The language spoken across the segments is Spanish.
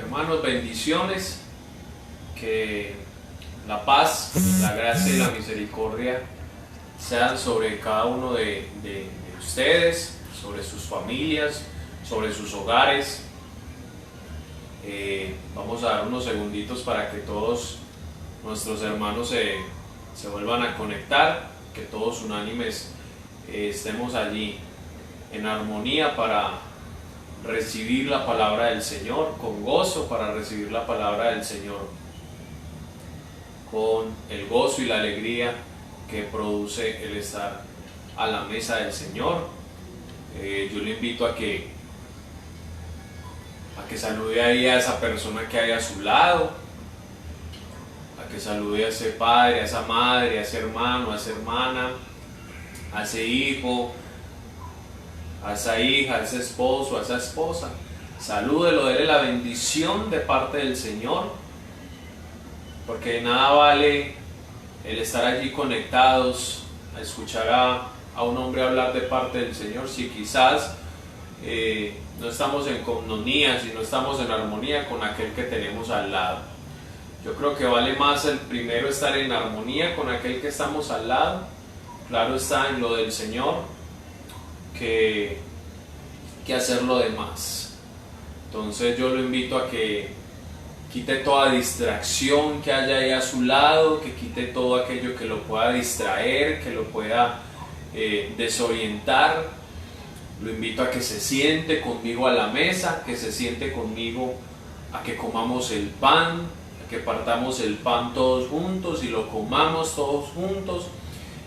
Hermanos, bendiciones, que la paz, la gracia y la misericordia sean sobre cada uno de ustedes, sobre sus familias, sobre sus hogares. Vamos a dar unos segunditos para que todos nuestros hermanos se vuelvan a conectar, que todos unánimes estemos allí en armonía para recibir la palabra del Señor, con gozo para recibir la palabra del Señor, con el gozo y la alegría que produce el estar a la mesa del Señor. Yo le invito a que salude ahí a esa persona que hay a su lado, a que salude a ese padre, a esa madre, a ese hermano, a esa hermana, a ese hijo, a esa hija, a ese esposo, a esa esposa. Salúdelo, déle la bendición de parte del Señor, porque de nada vale el estar allí conectados a escuchar a un hombre hablar de parte del Señor si quizás no estamos en comunión, si no estamos en armonía con aquel que tenemos al lado. Yo creo que vale más el primero estar en armonía con aquel que estamos al lado, claro está, en lo del Señor, que hacer lo demás. Entonces yo lo invito a que quite toda distracción que haya ahí a su lado, que quite todo aquello que lo pueda distraer, que lo pueda desorientar. Lo invito a que se siente conmigo a la mesa, que se siente conmigo a que comamos el pan, a que partamos el pan todos juntos y lo comamos todos juntos,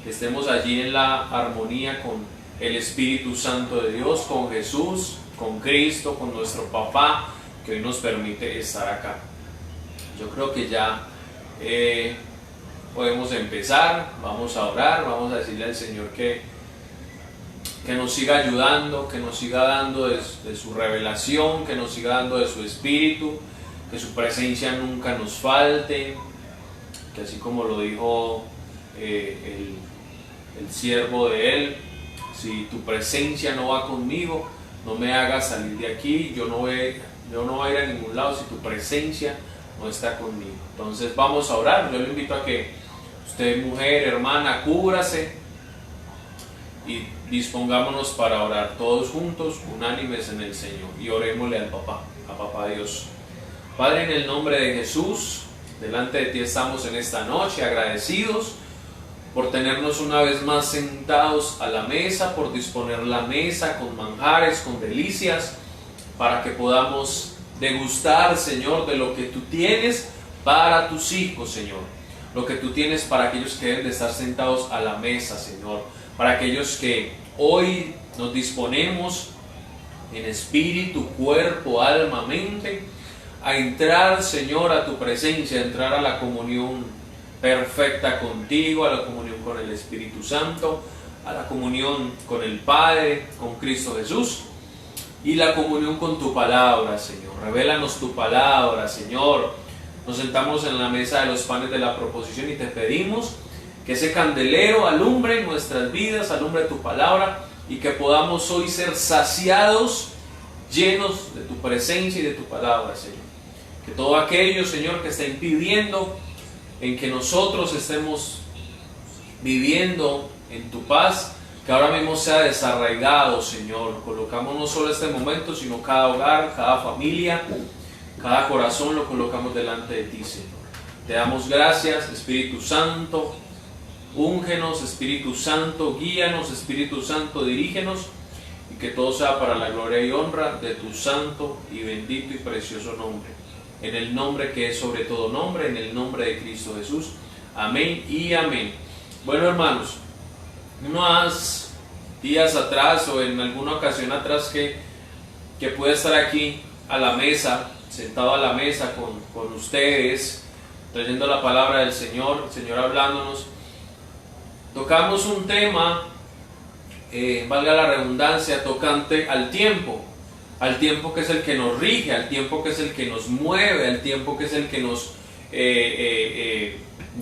que estemos allí en la armonía con el Espíritu Santo de Dios, con Jesús, con Cristo, con nuestro Papá, que hoy nos permite estar acá. Yo creo que ya podemos empezar, vamos a orar, vamos a decirle al Señor que nos siga ayudando, que nos siga dando de su revelación, que nos siga dando de su Espíritu, que su presencia nunca nos falte, que así como lo dijo el siervo de Él, si tu presencia no va conmigo, no me hagas salir de aquí, yo no voy a ir a ningún lado si tu presencia no está conmigo. Entonces vamos a orar. Yo le invito a que usted, mujer, hermana, cúbrase y dispongámonos para orar todos juntos, unánimes en el Señor, y orémosle al Papá, a Papá Dios. Padre, en el nombre de Jesús, delante de ti estamos en esta noche agradecidos por tenernos una vez más sentados a la mesa, por disponer la mesa con manjares, con delicias, para que podamos degustar, Señor, de lo que tú tienes para tus hijos, Señor. Lo que tú tienes para aquellos que deben de estar sentados a la mesa, Señor. Para aquellos que hoy nos disponemos en espíritu, cuerpo, alma, mente, a entrar, Señor, a tu presencia, a entrar a la comunión perfecta contigo, a la comunión con el Espíritu Santo, a la comunión con el Padre, con Cristo Jesús, y la comunión con tu palabra, Señor. Revélanos tu palabra, Señor. Nos sentamos en la mesa de los panes de la proposición y te pedimos que ese candelero alumbre nuestras vidas, alumbre tu palabra, y que podamos hoy ser saciados, llenos de tu presencia y de tu palabra, Señor. Que todo aquello, Señor, que está impidiendo en que nosotros estemos viviendo en tu paz, que ahora mismo sea desarraigado, Señor. Colocamos no solo este momento, sino cada hogar, cada familia, cada corazón lo colocamos delante de ti, Señor. Te damos gracias, Espíritu Santo. Úngenos, Espíritu Santo, guíanos, Espíritu Santo, dirígenos, y que todo sea para la gloria y honra de tu santo y bendito y precioso nombre. En el nombre que es sobre todo nombre, en el nombre de Cristo Jesús. Amén y amén. Bueno, hermanos, unos días atrás o en alguna ocasión atrás que pude estar aquí a la mesa, sentado a la mesa con ustedes, trayendo la palabra del Señor, el Señor hablándonos, tocamos un tema, valga la redundancia, tocante al tiempo que es el que nos rige, al tiempo que es el que nos mueve, al tiempo que es el que nos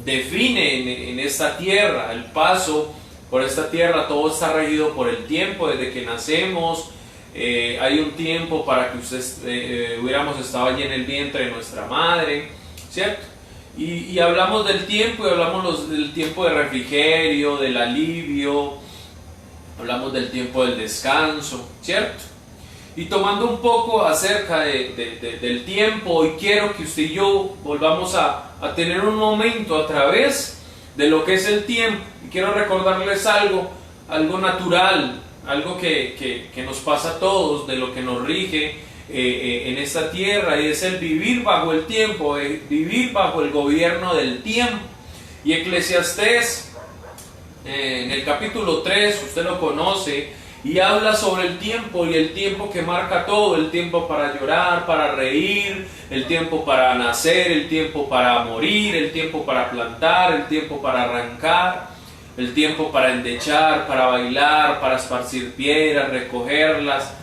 define en esta tierra. El paso por esta tierra, todo está regido por el tiempo, desde que nacemos, hay un tiempo para que hubiéramos estado allí en el vientre de nuestra madre, ¿cierto? Y hablamos del tiempo, y hablamos del tiempo de refrigerio, del alivio, hablamos del tiempo del descanso, ¿cierto? Y tomando un poco acerca del tiempo, hoy quiero que usted y yo volvamos a tener un momento a través de lo que es el tiempo. Y quiero recordarles algo natural, algo que nos pasa a todos, de lo que nos rige en esta tierra, y es el vivir bajo el tiempo, vivir bajo el gobierno del tiempo. Y Eclesiastés, en el capítulo 3, usted lo conoce, y habla sobre el tiempo, y el tiempo que marca todo: el tiempo para llorar, para reír, el tiempo para nacer, el tiempo para morir, el tiempo para plantar, el tiempo para arrancar, el tiempo para endechar, para bailar, para esparcir piedras, recogerlas,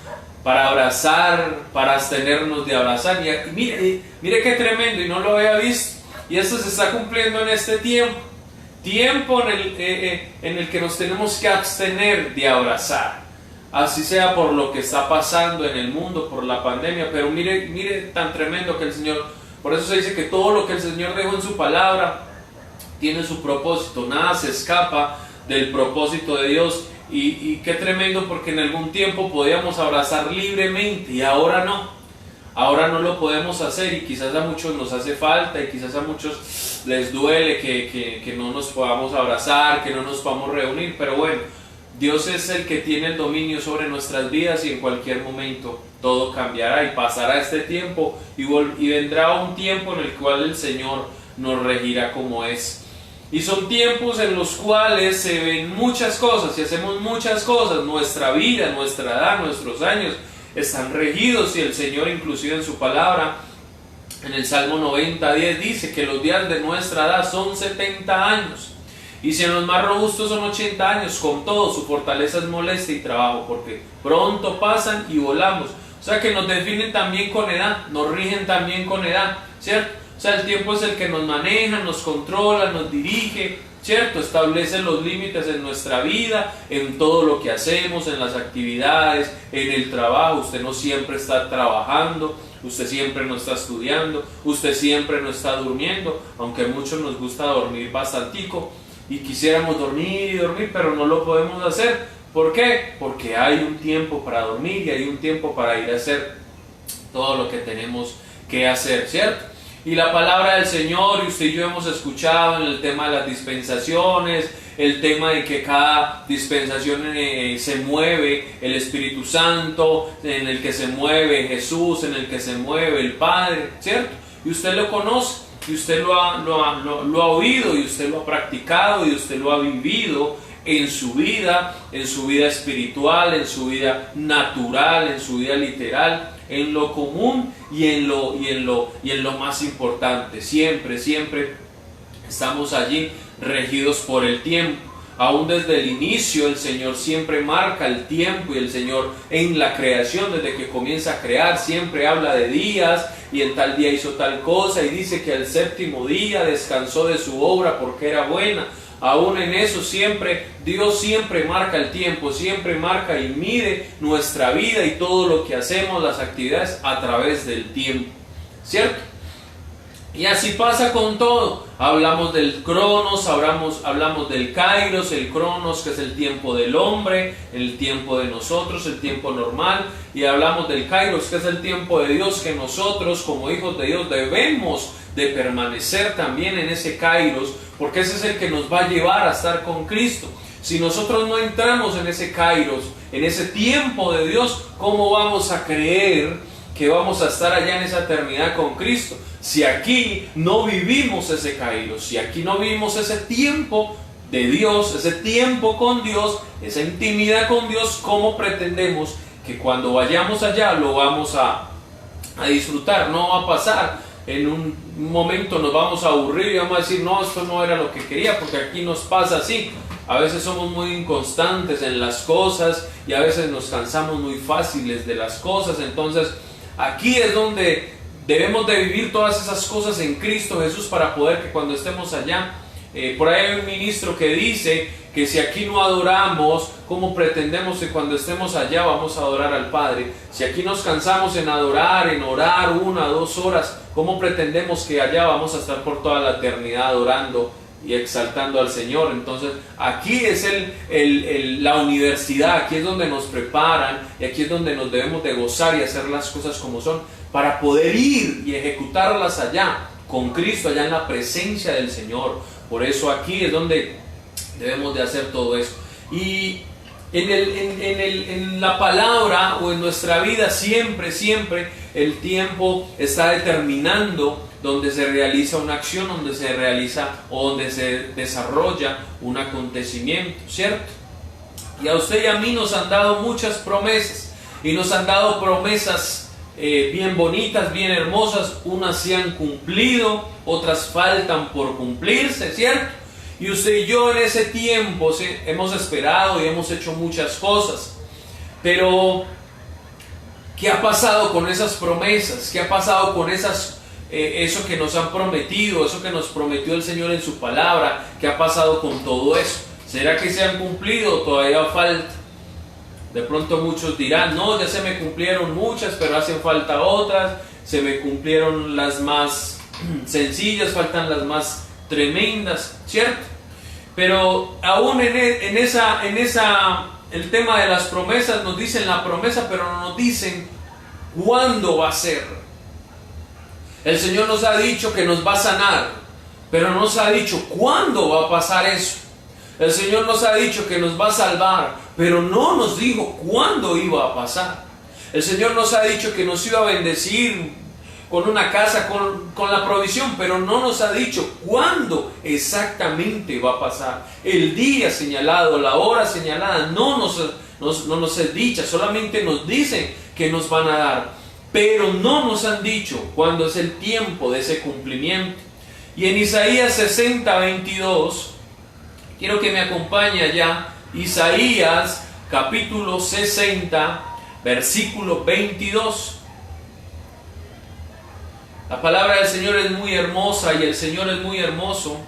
para abrazar, para abstenernos de abrazar. Y mire qué tremendo, y no lo había visto, y esto se está cumpliendo en este tiempo en el que nos tenemos que abstener de abrazar, así sea por lo que está pasando en el mundo, por la pandemia. Pero mire tan tremendo que el Señor, por eso se dice que todo lo que el Señor dejó en su palabra tiene su propósito, nada se escapa del propósito de Dios. Y qué tremendo, porque en algún tiempo podíamos abrazar libremente, y ahora no lo podemos hacer, y quizás a muchos nos hace falta, y quizás a muchos les duele que no nos podamos abrazar, que no nos podamos reunir. Pero bueno, Dios es el que tiene el dominio sobre nuestras vidas, y en cualquier momento todo cambiará y pasará este tiempo, y vendrá un tiempo en el cual el Señor nos regirá como es. Y son tiempos en los cuales se ven muchas cosas y hacemos muchas cosas. Nuestra vida, nuestra edad, nuestros años están regidos, y el Señor, inclusive en su palabra, en el Salmo 90:10, dice que los días de nuestra edad son 70 años. Y si en los más robustos son 80 años, con todo su fortaleza es molestia y trabajo, porque pronto pasan y volamos. O sea que nos definen también con edad, nos rigen también con edad, ¿cierto? O sea, el tiempo es el que nos maneja, nos controla, nos dirige, ¿cierto? Establece los límites en nuestra vida, en todo lo que hacemos, en las actividades, en el trabajo. Usted no siempre está trabajando, usted siempre no está estudiando, usted siempre no está durmiendo, aunque a muchos nos gusta dormir bastantico, y quisiéramos dormir, pero no lo podemos hacer. ¿Por qué? Porque hay un tiempo para dormir, y hay un tiempo para ir a hacer todo lo que tenemos que hacer, ¿cierto? Y la palabra del Señor, y usted y yo hemos escuchado en el tema de las dispensaciones, el tema de que cada dispensación se mueve el Espíritu Santo, en el que se mueve Jesús, en el que se mueve el Padre, ¿cierto? Y usted lo conoce, y usted lo ha oído, y usted lo ha practicado, y usted lo ha vivido en su vida espiritual, en su vida natural, en su vida literal, en lo común y en lo más importante. Siempre estamos allí regidos por el tiempo. Aún desde el inicio el Señor siempre marca el tiempo, y el Señor en la creación, desde que comienza a crear, siempre habla de días, y en tal día hizo tal cosa, y dice que al séptimo día descansó de su obra porque era buena. Aún en eso Dios siempre marca el tiempo, siempre marca y mide nuestra vida y todo lo que hacemos, las actividades, a través del tiempo, ¿cierto? Y así pasa con todo. Hablamos del Cronos, hablamos del Kairos, el Cronos, que es el tiempo del hombre, el tiempo de nosotros, el tiempo normal, y hablamos del Kairos, que es el tiempo de Dios, que nosotros como hijos de Dios debemos de permanecer también en ese Kairos, porque ese es el que nos va a llevar a estar con Cristo. Si nosotros no entramos en ese Kairos, en ese tiempo de Dios, ¿cómo vamos a creer que vamos a estar allá en esa eternidad con Cristo? Si aquí no vivimos ese Kairos, si aquí no vivimos ese tiempo de Dios, ese tiempo con Dios, esa intimidad con Dios, ¿cómo pretendemos que cuando vayamos allá lo vamos a disfrutar? No va a pasar. En un momento nos vamos a aburrir y vamos a decir, no, esto no era lo que quería, porque aquí nos pasa así. A veces somos muy inconstantes en las cosas, y a veces nos cansamos muy fáciles de las cosas. Entonces aquí es donde debemos de vivir todas esas cosas en Cristo Jesús, para poder que cuando estemos allá Por ahí hay un ministro que dice que si aquí no adoramos, ¿cómo pretendemos que cuando estemos allá vamos a adorar al Padre? Si aquí nos cansamos en adorar, en orar 1 o 2 horas, ¿cómo pretendemos que allá vamos a estar por toda la eternidad adorando y exaltando al Señor? Entonces aquí es la universidad, aquí es donde nos preparan y aquí es donde nos debemos de gozar y hacer las cosas como son para poder ir y ejecutarlas allá con Cristo, allá en la presencia del Señor. Por eso aquí es donde debemos de hacer todo eso. Y en la palabra o en nuestra vida siempre el tiempo está determinando donde se realiza una acción, donde se realiza o donde se desarrolla un acontecimiento, ¿cierto? Y a usted y a mí nos han dado muchas promesas, y nos han dado promesas bien bonitas, bien hermosas. Unas se han cumplido, otras faltan por cumplirse, ¿cierto? Y usted y yo en ese tiempo hemos esperado y hemos hecho muchas cosas, pero ¿qué ha pasado con esas promesas? ¿Qué ha pasado con eso que nos han prometido, eso que nos prometió el Señor en su palabra? ¿Qué ha pasado con todo eso? ¿Será que se han cumplido o todavía falta? De pronto muchos dirán, no, ya se me cumplieron muchas, pero hacen falta otras. Se me cumplieron las más sencillas, faltan las más tremendas, ¿cierto? Pero aún en el tema de las promesas nos dicen la promesa, pero no nos dicen cuándo va a ser. El Señor nos ha dicho que nos va a sanar, pero no nos ha dicho cuándo va a pasar eso. El Señor nos ha dicho que nos va a salvar, pero no nos dijo cuándo iba a pasar. El Señor nos ha dicho que nos iba a bendecir con una casa, con la provisión, pero no nos ha dicho cuándo exactamente va a pasar. El día señalado, la hora señalada, no nos es dicha, solamente nos dicen que nos van a dar, pero no nos han dicho cuándo es el tiempo de ese cumplimiento. Y en Isaías 60, 22, quiero que me acompañe allá, Isaías capítulo 60, versículo 22. La palabra del Señor es muy hermosa y el Señor es muy hermoso.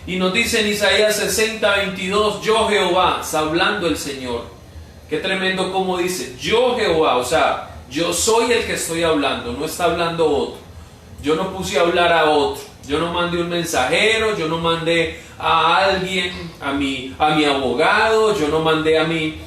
Y nos dice en Isaías 60, 22, yo Jehová, está hablando el Señor. Qué tremendo como dice, yo Jehová, o sea, yo soy el que estoy hablando, no está hablando otro. Yo no puse a hablar a otro, yo no mandé un mensajero, yo no mandé a alguien, a mi abogado, yo no mandé a mi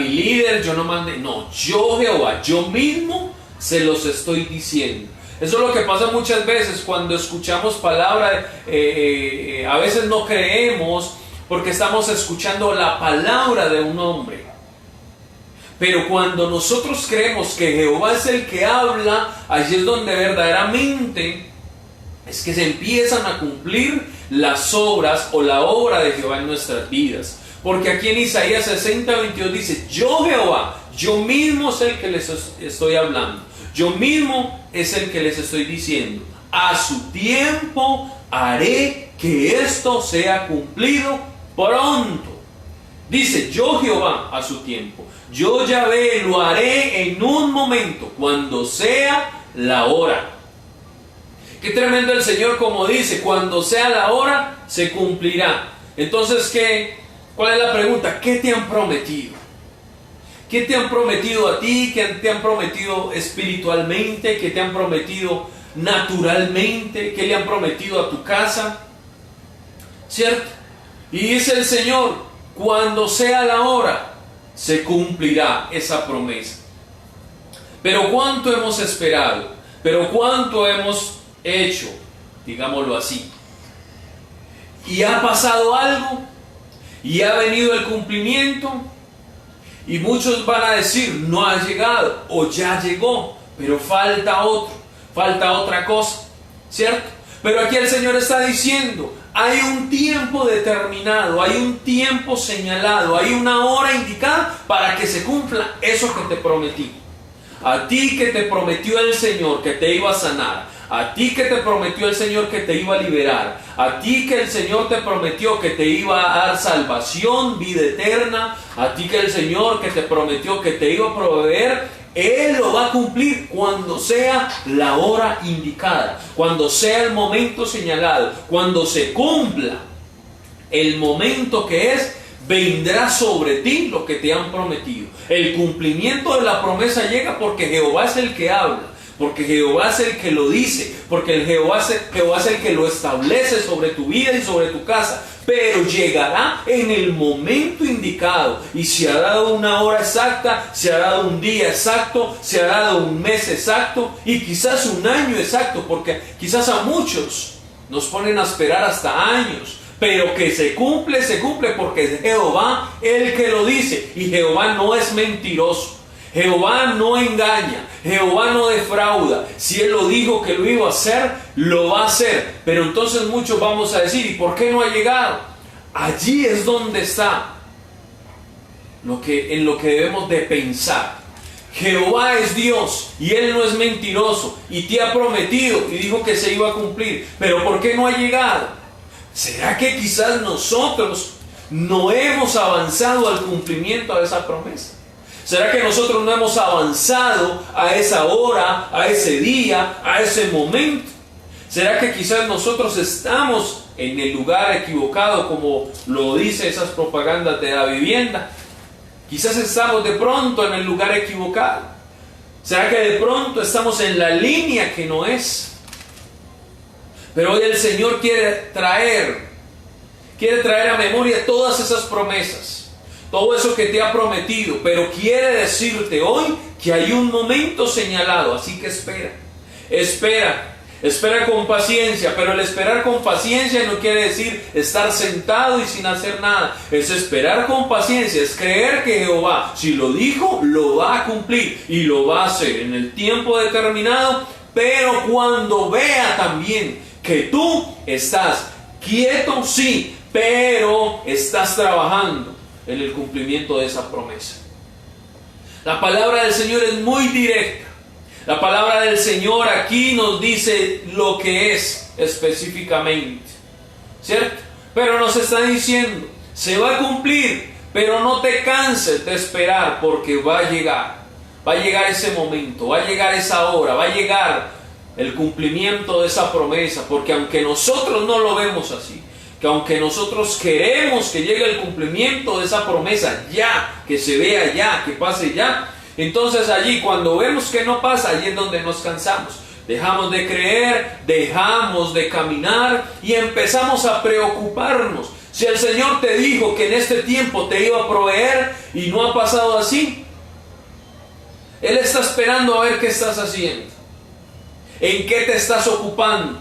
líder, yo no mandé, no, yo Jehová, yo mismo se los estoy diciendo. Eso es lo que pasa muchas veces cuando escuchamos palabra, a veces no creemos porque estamos escuchando la palabra de un hombre. Pero cuando nosotros creemos que Jehová es el que habla, allí es donde verdaderamente es que se empiezan a cumplir las obras o la obra de Jehová en nuestras vidas. Porque aquí en Isaías 60, 22 dice, yo Jehová, yo mismo es el que les estoy hablando. Yo mismo es el que les estoy diciendo, a su tiempo haré que esto sea cumplido pronto. Dice, yo Jehová a su tiempo, yo Yahvé lo haré en un momento, cuando sea la hora. Qué tremendo el Señor como dice, cuando sea la hora se cumplirá. Entonces, ¿cuál es la pregunta? ¿Qué te han prometido? ¿Qué te han prometido a ti? ¿Qué te han prometido espiritualmente? ¿Qué te han prometido naturalmente? ¿Qué le han prometido a tu casa? ¿Cierto? Y dice el Señor, cuando sea la hora, se cumplirá esa promesa. Pero ¿cuánto hemos esperado? ¿Pero cuánto hemos hecho? Digámoslo así. ¿Y ha pasado algo? ¿Y ha venido el cumplimiento? Y muchos van a decir, no ha llegado, o ya llegó, pero falta otra cosa, ¿cierto? Pero aquí el Señor está diciendo, hay un tiempo determinado, hay un tiempo señalado, hay una hora indicada para que se cumpla eso que te prometí. A ti que te prometió el Señor que te iba a sanar, a ti que te prometió el Señor que te iba a liberar, a ti que el Señor te prometió que te iba a dar salvación, vida eterna, a ti que el Señor que te prometió que te iba a proveer Él lo va a cumplir cuando sea la hora indicada, cuando sea el momento señalado, cuando se cumpla el momento que es, vendrá sobre ti lo que te han prometido. El cumplimiento de la promesa llega porque Jehová es el que habla, porque Jehová es el que lo dice, porque Jehová es el que lo establece sobre tu vida y sobre tu casa. Pero llegará en el momento indicado, y se ha dado una hora exacta, se ha dado un día exacto, se ha dado un mes exacto y quizás un año exacto, porque quizás a muchos nos ponen a esperar hasta años. Pero que se cumple porque es Jehová el que lo dice. Y Jehová no es mentiroso. Jehová no engaña. Jehová no defrauda. Si Él lo dijo que lo iba a hacer, lo va a hacer. Pero entonces muchos vamos a decir, ¿y por qué no ha llegado? Allí es donde está en lo que debemos de pensar. Jehová es Dios y Él no es mentiroso. Y te ha prometido y dijo que se iba a cumplir. Pero ¿por qué no ha llegado? ¿Será que quizás nosotros no hemos avanzado al cumplimiento de esa promesa? ¿Será que nosotros no hemos avanzado a esa hora, a ese día, a ese momento? ¿Será que quizás nosotros estamos en el lugar equivocado, como lo dice esas propagandas de la vivienda? Quizás estamos de pronto en el lugar equivocado. ¿Será que de pronto estamos en la línea que no es? Pero hoy el Señor quiere traer a memoria todas esas promesas, todo eso que te ha prometido, pero quiere decirte hoy que hay un momento señalado, así que espera con paciencia. Pero el esperar con paciencia no quiere decir estar sentado y sin hacer nada. Es esperar con paciencia, es creer que Jehová, si lo dijo, lo va a cumplir y lo va a hacer en el tiempo determinado. Pero cuando vea también que tú estás quieto, sí, pero estás trabajando en el cumplimiento de esa promesa. La palabra del Señor es muy directa. La palabra del Señor aquí nos dice lo que es específicamente, ¿cierto? Pero nos está diciendo, se va a cumplir, pero no te canses de esperar, porque va a llegar ese momento, va a llegar esa hora, va a llegar el cumplimiento de esa promesa. Porque aunque nosotros no lo vemos así, que aunque nosotros queremos que llegue el cumplimiento de esa promesa ya, que se vea ya, que pase ya, entonces allí cuando vemos que no pasa, allí es donde nos cansamos, dejamos de creer, dejamos de caminar y empezamos a preocuparnos. Si el Señor te dijo que en este tiempo te iba a proveer y no ha pasado así, Él está esperando a ver qué estás haciendo, en qué te estás ocupando.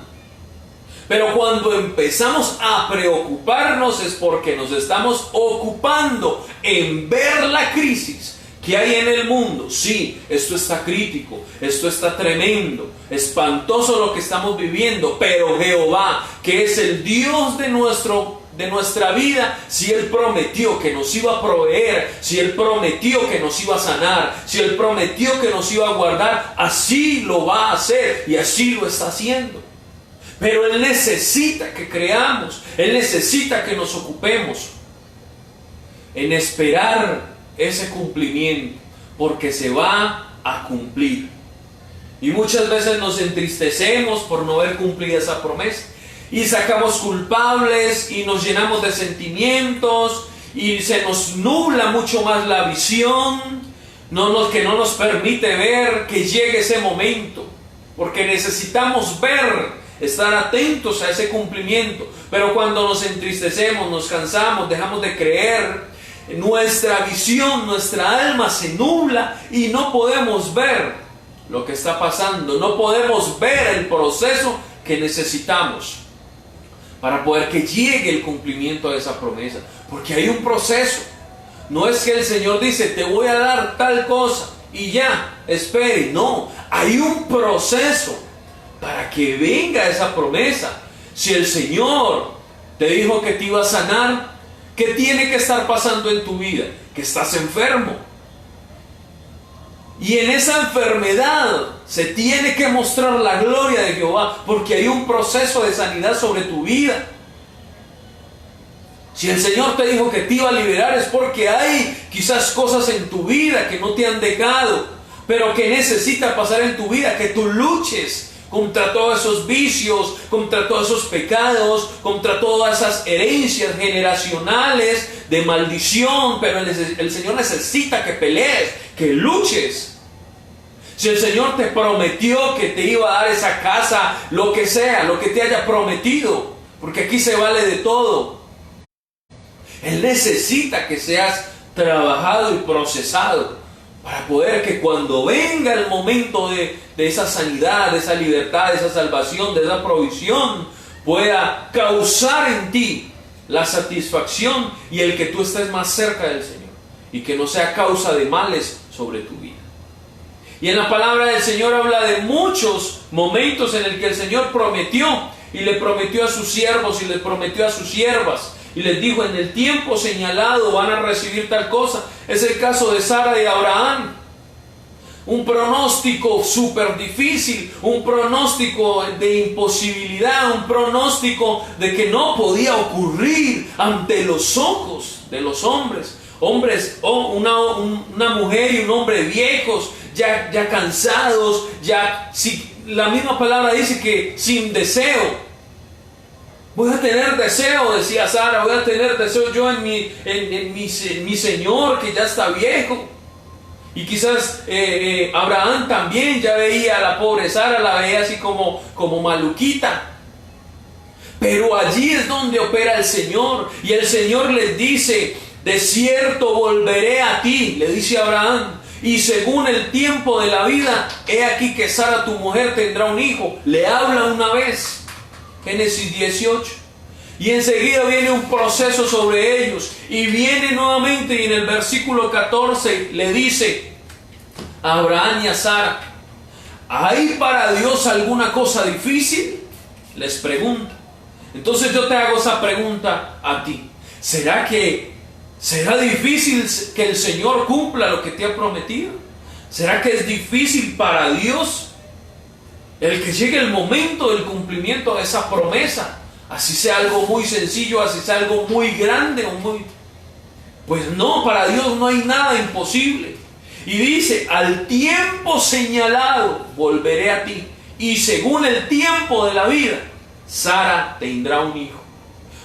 Pero cuando empezamos a preocuparnos es porque nos estamos ocupando en ver la crisis que hay en el mundo. Sí, esto está crítico, esto está tremendo, espantoso lo que estamos viviendo, pero Jehová, que es el Dios de nuestra vida, si Él prometió que nos iba a proveer, si Él prometió que nos iba a sanar, si Él prometió que nos iba a guardar, así lo va a hacer y así lo está haciendo. Pero Él necesita que creamos, Él necesita que nos ocupemos en esperar ese cumplimiento, porque se va a cumplir. Y muchas veces nos entristecemos por no ver cumplida esa promesa, y sacamos culpables y nos llenamos de sentimientos y se nos nubla mucho más la visión, que no nos permite ver que llegue ese momento, porque necesitamos estar atentos a ese cumplimiento. Pero cuando nos entristecemos, nos cansamos, dejamos de creer, nuestra visión, nuestra alma se nubla y no podemos ver lo que está pasando, no podemos ver el proceso que necesitamos para poder que llegue el cumplimiento de esa promesa. Porque hay un proceso. No es que el Señor dice, te voy a dar tal cosa y ya, espere. No, hay un proceso para que venga esa promesa. Si el Señor te dijo que te iba a sanar, ¿qué tiene que estar pasando en tu vida? Que estás enfermo. Y en esa enfermedad se tiene que mostrar la gloria de Jehová, porque hay un proceso de sanidad sobre tu vida. Si el Señor te dijo que te iba a liberar, es porque hay quizás cosas en tu vida que no te han dejado pero que necesita pasar en tu vida, que tú luches contra todos esos vicios, contra todos esos pecados, contra todas esas herencias generacionales de maldición. Pero el Señor necesita que pelees, que luches. Si el Señor te prometió que te iba a dar esa casa, lo que sea, lo que te haya prometido, porque aquí se vale de todo, Él necesita que seas trabajado y procesado para poder que cuando venga el momento de esa sanidad, de esa libertad, de esa salvación, de esa provisión, pueda causar en ti la satisfacción y el que tú estés más cerca del Señor y que no sea causa de males sobre tu vida. Y en la palabra del Señor habla de muchos momentos en el que el Señor prometió, y le prometió a sus siervos y le prometió a sus siervas, y les dijo: en el tiempo señalado van a recibir tal cosa. Es el caso de Sara y Abraham. Un pronóstico súper difícil, un pronóstico de imposibilidad, un pronóstico de que no podía ocurrir ante los ojos de los hombres. Una mujer y un hombre viejos, ya cansados, la misma palabra dice que sin deseo. Voy a tener deseo, decía Sara, voy a tener deseo yo en mi Señor, que ya está viejo. Y quizás Abraham también ya veía a la pobre Sara, la veía así como maluquita. Pero allí es donde opera el Señor, y el Señor les dice: de cierto volveré a ti, le dice a Abraham, y según el tiempo de la vida, he aquí que Sara tu mujer tendrá un hijo. Le habla una vez, Génesis 18, y enseguida viene un proceso sobre ellos, y viene nuevamente, y en el versículo 14 le dice a Abraham y a Sara: ¿hay para Dios alguna cosa difícil?, les pregunta. Entonces yo te hago esa pregunta a ti: ¿será difícil que el Señor cumpla lo que te ha prometido? ¿Será que es difícil para Dios el que llegue el momento del cumplimiento de esa promesa? Así sea algo muy sencillo, así sea algo muy grande Pues no, para Dios no hay nada imposible. Y dice: al tiempo señalado volveré a ti, y según el tiempo de la vida, Sara tendrá un hijo.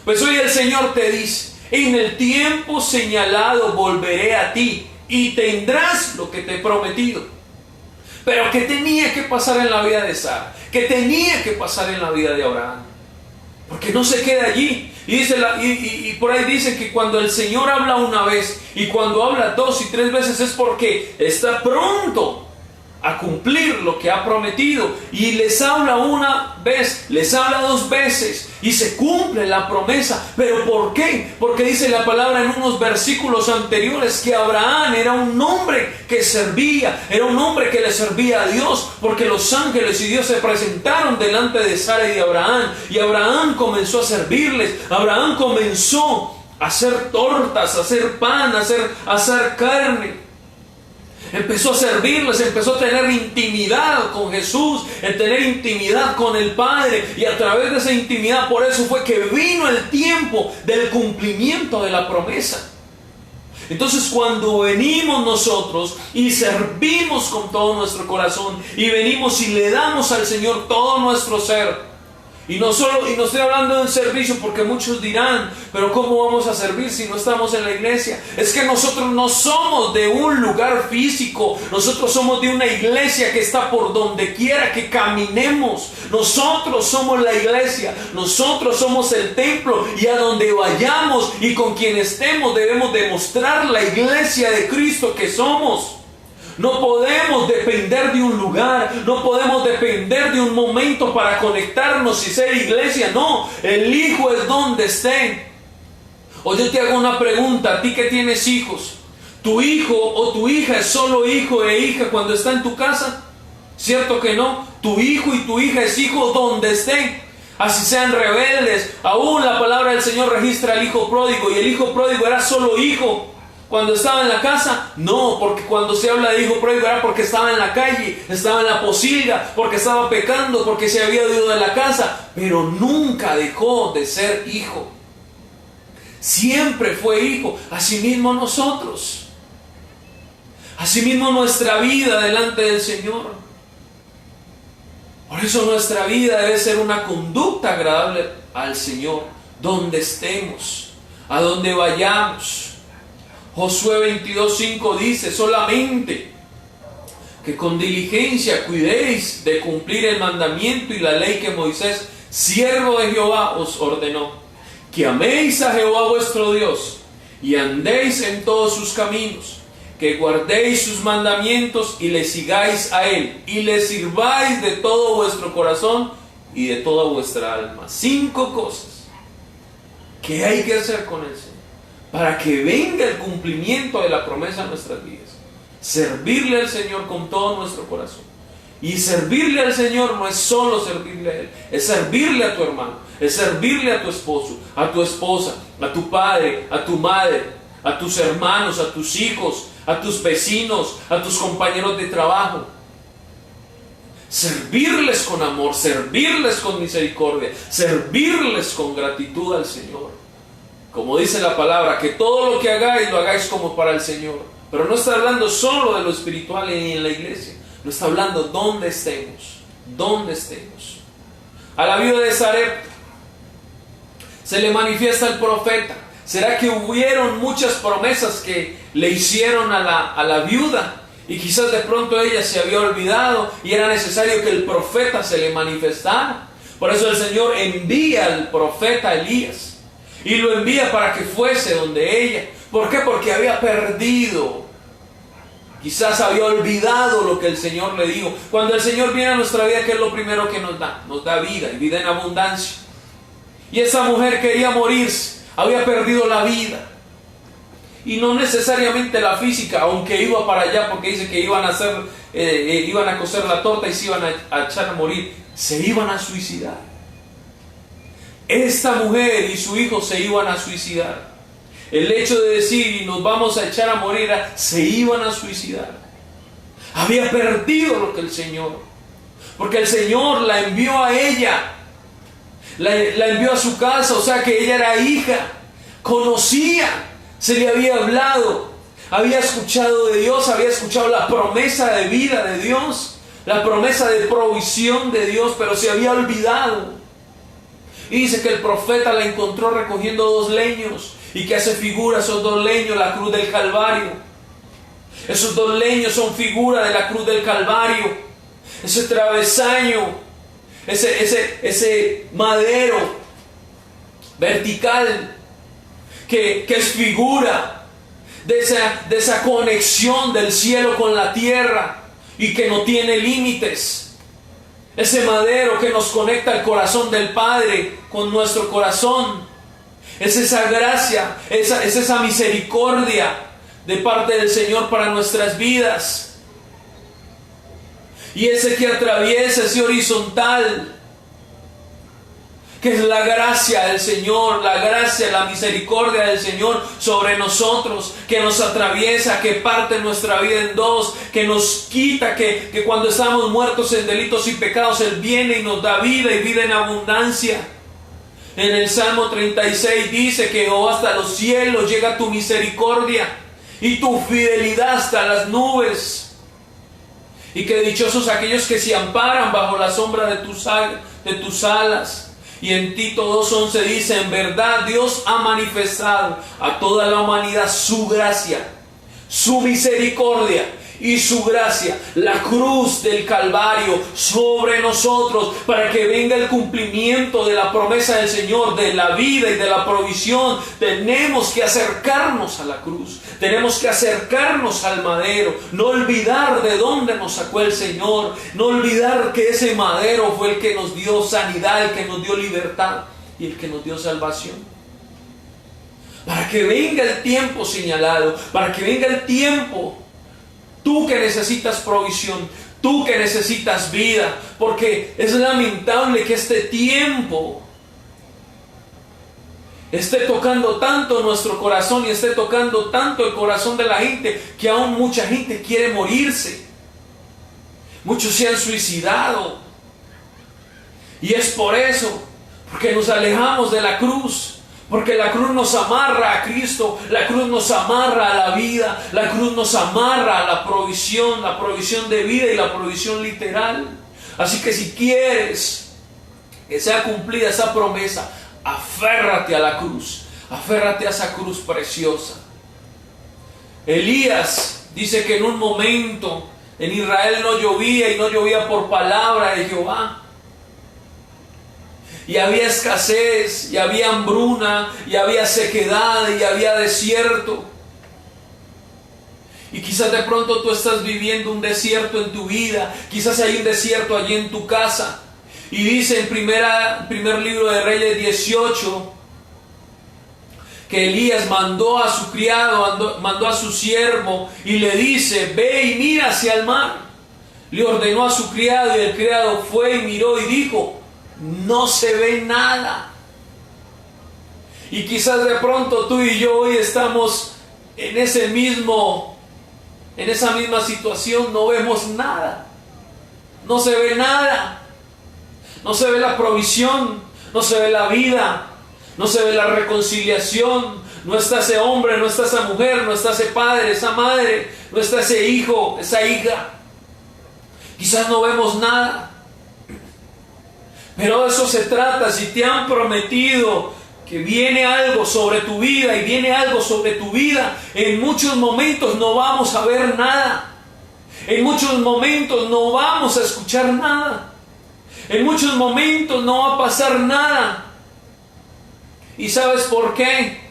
Pues hoy el Señor te dice: en el tiempo señalado volveré a ti, y tendrás lo que te he prometido. Pero ¿qué tenía que pasar en la vida de Sara? ¿Qué tenía que pasar en la vida de Abraham? Porque no se queda allí. Y por ahí dicen que cuando el Señor habla una vez, y cuando habla 2 y 3 veces, es porque está pronto a cumplir lo que ha prometido. Y les habla una vez, les habla 2 veces, y se cumple la promesa. ¿Pero por qué? Porque dice la palabra en unos versículos anteriores que Abraham era un hombre que servía, era un hombre que le servía a Dios, porque los ángeles y Dios se presentaron delante de Sara y de Abraham, y Abraham comenzó a servirles. Abraham comenzó a hacer tortas, a hacer pan, a hacer carne. Empezó a servirles, empezó a tener intimidad con Jesús, a tener intimidad con el Padre, y a través de esa intimidad, por eso fue que vino el tiempo del cumplimiento de la promesa. Entonces, cuando venimos nosotros y servimos con todo nuestro corazón, y venimos y le damos al Señor todo nuestro ser, y no estoy hablando de servicio, porque muchos dirán: pero ¿cómo vamos a servir si no estamos en la iglesia? Es que nosotros no somos de un lugar físico, nosotros somos de una iglesia que está por donde quiera que caminemos. Nosotros somos la iglesia, nosotros somos el templo, y a donde vayamos y con quien estemos debemos demostrar la iglesia de Cristo que somos. No podemos depender de un lugar, no podemos depender de un momento para conectarnos y ser iglesia. No, el hijo es donde esté. O yo te hago una pregunta, a ti que tienes hijos: ¿tu hijo o tu hija es solo hijo e hija cuando está en tu casa? ¿Cierto que no? Tu hijo y tu hija es hijo donde estén. Así sean rebeldes. Aún la palabra del Señor registra al hijo pródigo, y el hijo pródigo era solo hijo cuando estaba en la casa. No, porque cuando se habla de hijo pródigo era porque estaba en la calle, estaba en la posilga, porque estaba pecando, porque se había ido de la casa, pero nunca dejó de ser hijo. Siempre fue hijo. Asimismo nosotros. Asimismo nuestra vida delante del Señor. Por eso nuestra vida debe ser una conducta agradable al Señor, donde estemos, a donde vayamos. Josué 22:5 dice: solamente que con diligencia cuidéis de cumplir el mandamiento y la ley que Moisés, siervo de Jehová, os ordenó, que améis a Jehová vuestro Dios y andéis en todos sus caminos, que guardéis sus mandamientos y le sigáis a Él, y le sirváis de todo vuestro corazón y de toda vuestra alma. 5 cosas que hay que hacer con el Señor para que venga el cumplimiento de la promesa en nuestras vidas. Servirle al Señor con todo nuestro corazón. Y servirle al Señor no es solo servirle a Él, es servirle a tu hermano, es servirle a tu esposo, a tu esposa, a tu padre, a tu madre, a tus hermanos, a tus hijos, a tus vecinos, a tus compañeros de trabajo. Servirles con amor, servirles con misericordia, servirles con gratitud al Señor. Como dice la palabra, que todo lo que hagáis, lo hagáis como para el Señor. Pero no está hablando solo de lo espiritual ni en la iglesia. No está hablando donde estemos. Donde estemos. A la viuda de Sarepta se le manifiesta el profeta. ¿Será que hubieron muchas promesas que le hicieron a la viuda? Y quizás de pronto ella se había olvidado y era necesario que el profeta se le manifestara. Por eso el Señor envía al profeta Elías. Y lo envía para que fuese donde ella. ¿Por qué? Porque había perdido. Quizás había olvidado lo que el Señor le dijo. Cuando el Señor viene a nuestra vida, ¿qué es lo primero que nos da? Nos da vida, y vida en abundancia. Y esa mujer quería morirse. Había perdido la vida. Y no necesariamente la física, aunque iba para allá, porque dice que iban a cocer la torta y se iban a echar a morir. Se iban a suicidar. Esta mujer y su hijo se iban a suicidar. El hecho de decir y nos vamos a echar a morir, se iban a suicidar. Había perdido lo que el Señor, porque el Señor la envió a ella, la envió a su casa, o sea que ella era hija, conocía, se le había hablado, había escuchado de Dios, había escuchado la promesa de vida de Dios, la promesa de provisión de Dios, pero se había olvidado. Y dice que el profeta la encontró recogiendo 2 leños y que hace figura esos 2 leños, la cruz del Calvario. Esos 2 leños son figura de la cruz del Calvario. Ese travesaño, ese madero vertical que es figura de esa conexión del cielo con la tierra y que no tiene límites. Ese madero que nos conecta al corazón del Padre con nuestro corazón. Es esa gracia, es esa misericordia de parte del Señor para nuestras vidas. Y ese que atraviesa ese horizontal, que es la gracia del Señor, la gracia, la misericordia del Señor sobre nosotros, que nos atraviesa, que parte nuestra vida en 2, que nos quita, que cuando estamos muertos en delitos y pecados, Él viene y nos da vida y vida en abundancia. En el Salmo 36 dice que hasta los cielos llega tu misericordia y tu fidelidad hasta las nubes. Y que dichosos aquellos que se amparan bajo la sombra de tus alas. Y en Tito 2:11 dice: en verdad Dios ha manifestado a toda la humanidad su gracia, su misericordia y su gracia, la cruz del Calvario sobre nosotros, para que venga el cumplimiento de la promesa del Señor, de la vida y de la provisión. Tenemos que acercarnos a la cruz, tenemos que acercarnos al madero, no olvidar de dónde nos sacó el Señor, no olvidar que ese madero fue el que nos dio sanidad, el que nos dio libertad y el que nos dio salvación. Para que venga el tiempo señalado, para que venga el tiempo, tú que necesitas provisión, tú que necesitas vida, porque es lamentable que este tiempo esté tocando tanto nuestro corazón y esté tocando tanto el corazón de la gente, que aún mucha gente quiere morirse. Muchos se han suicidado. Y es por eso, porque nos alejamos de la cruz, Porque la cruz nos amarra a Cristo, la cruz nos amarra a la vida, la cruz nos amarra a la provisión de vida y la provisión literal. Así que si quieres que sea cumplida esa promesa, aférrate a la cruz, aférrate a esa cruz preciosa. Elías dice que en un momento en Israel no llovía, y no llovía por palabra de Jehová. Y había escasez, y había hambruna, y había sequedad, y había desierto. Y quizás de pronto tú estás viviendo un desierto en tu vida, quizás hay un desierto allí en tu casa. Y dice en primer libro de Reyes 18, que Elías mandó a su criado, mandó a su siervo, y le dice: ve y mira hacia el mar. Le ordenó a su criado, y el criado fue y miró y dijo: no se ve nada. Y quizás de pronto tú y yo hoy estamos en esa misma situación. No vemos nada, no se ve nada, no se ve la provisión, no se ve la vida, no se ve la reconciliación. No está ese hombre, no está esa mujer, no está ese padre, esa madre, no está ese hijo, esa hija. Quizás no vemos nada. Pero de eso se trata. Si te han prometido que viene algo sobre tu vida, y viene algo sobre tu vida, en muchos momentos no vamos a ver nada. En muchos momentos no vamos a escuchar nada. En muchos momentos no va a pasar nada. ¿Y sabes por qué?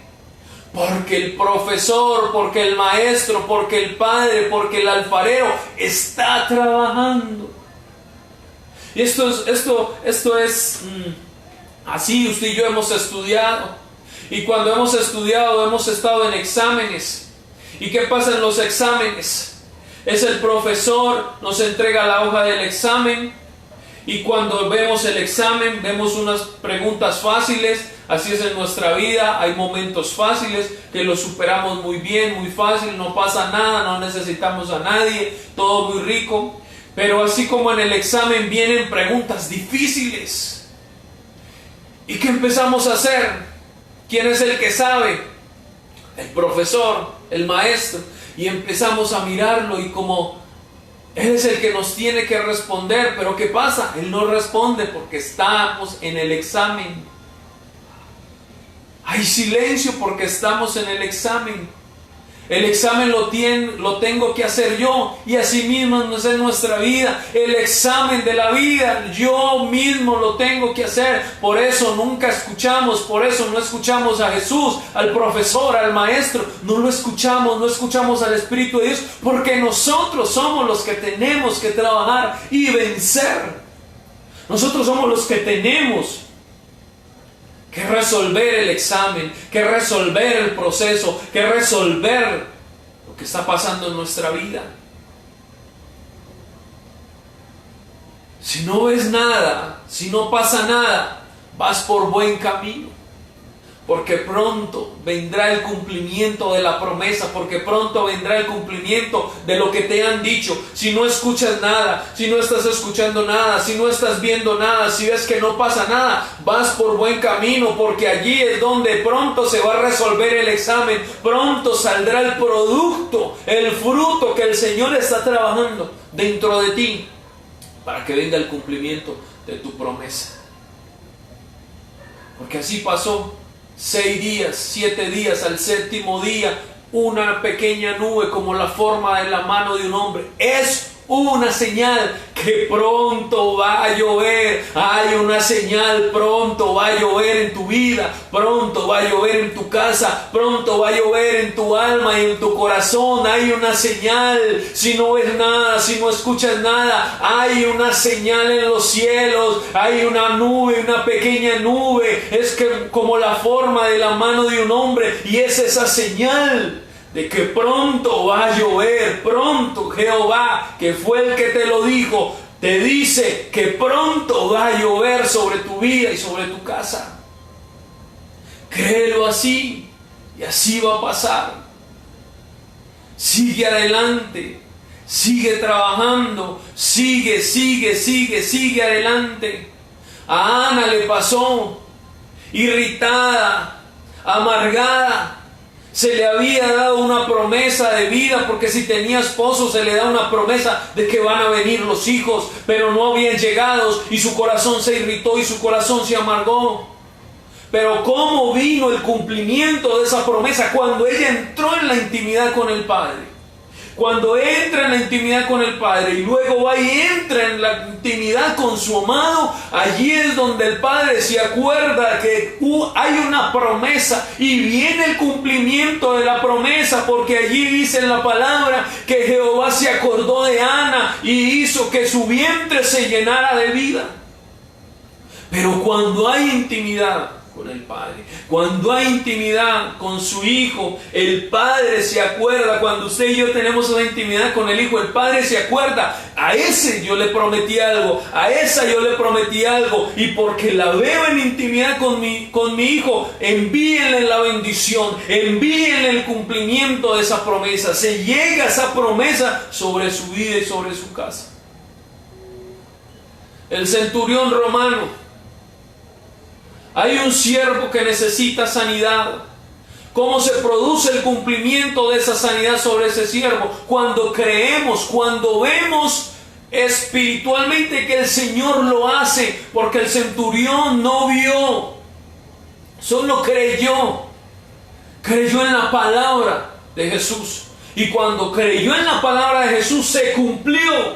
Porque el profesor, porque el maestro, porque el padre, porque el alfarero está trabajando. Y esto es así. Usted y yo hemos estudiado. Y cuando hemos estudiado, hemos estado en exámenes. ¿Y qué pasa en los exámenes? Es el profesor, nos entrega la hoja del examen. Y cuando vemos el examen, vemos unas preguntas fáciles. Así es en nuestra vida. Hay momentos fáciles que los superamos muy bien, muy fácil. No pasa nada, no necesitamos a nadie. Todo muy rico. Pero así como en el examen vienen preguntas difíciles. ¿Y qué empezamos a hacer? ¿Quién es el que sabe? El profesor, el maestro. Y empezamos a mirarlo, y como él es el que nos tiene que responder. Pero ¿qué pasa? Él no responde porque estamos en el examen. Hay silencio porque estamos en el examen. El examen lo tengo que hacer yo, y así mismo no es en nuestra vida. El examen de la vida yo mismo lo tengo que hacer. Por eso nunca escuchamos, por eso no escuchamos a Jesús, al profesor, al maestro. No lo escuchamos, no escuchamos al Espíritu de Dios, porque nosotros somos los que tenemos que trabajar y vencer. Nosotros somos los que tenemos que resolver el examen, que resolver el proceso, que resolver lo que está pasando en nuestra vida. Si no ves nada, si no pasa nada, vas por buen camino. Porque pronto vendrá el cumplimiento de la promesa, porque pronto vendrá el cumplimiento de lo que te han dicho. Si no escuchas nada, si no estás escuchando nada, si no estás viendo nada, si ves que no pasa nada, vas por buen camino, porque allí es donde pronto se va a resolver el examen. Pronto saldrá el producto, el fruto que el Señor está trabajando dentro de ti, para que venga el cumplimiento de tu promesa. Porque así pasó. 6 días, 7 días, al séptimo día, una pequeña nube como la forma de la mano de un hombre. Es una señal que pronto va a llover. Hay una señal, pronto va a llover en tu vida, pronto va a llover en tu casa, pronto va a llover en tu alma y en tu corazón. Hay una señal. Si no ves nada, si no escuchas nada, hay una señal en los cielos. Hay una nube, una pequeña nube, es que como la forma de la mano de un hombre, y es esa señal de que pronto va a llover. Pronto Jehová, que fue el que te lo dijo, te dice que pronto va a llover sobre tu vida y sobre tu casa. Créelo así, y así va a pasar. Sigue adelante, sigue trabajando, sigue adelante. A Ana le pasó, irritada, amargada. Se le había dado una promesa de vida, porque si tenía esposo se le da una promesa de que van a venir los hijos, pero no habían llegado y su corazón se irritó y su corazón se amargó. Pero ¿cómo vino el cumplimiento de esa promesa? Cuando ella entró en la intimidad con el Padre. Cuando entra en la intimidad con el Padre y luego va y entra en la intimidad con su amado, allí es donde el Padre se acuerda que hay una promesa y viene el cumplimiento de la promesa, porque allí dice en la palabra que Jehová se acordó de Ana y hizo que su vientre se llenara de vida. Pero cuando hay intimidad con el Padre, cuando hay intimidad con su Hijo, el Padre se acuerda. Cuando usted y yo tenemos una intimidad con el Hijo, el Padre se acuerda: a ese yo le prometí algo, a esa yo le prometí algo, y porque la veo en intimidad con mi Hijo, envíenle la bendición, envíenle el cumplimiento de esa promesa. Se llega a esa promesa sobre su vida y sobre su casa. El centurión romano: hay un siervo que necesita sanidad. ¿Cómo se produce el cumplimiento de esa sanidad sobre ese siervo? Cuando creemos, cuando vemos espiritualmente que el Señor lo hace, porque el centurión no vio, solo creyó en la palabra de Jesús. Y cuando creyó en la palabra de Jesús, se cumplió.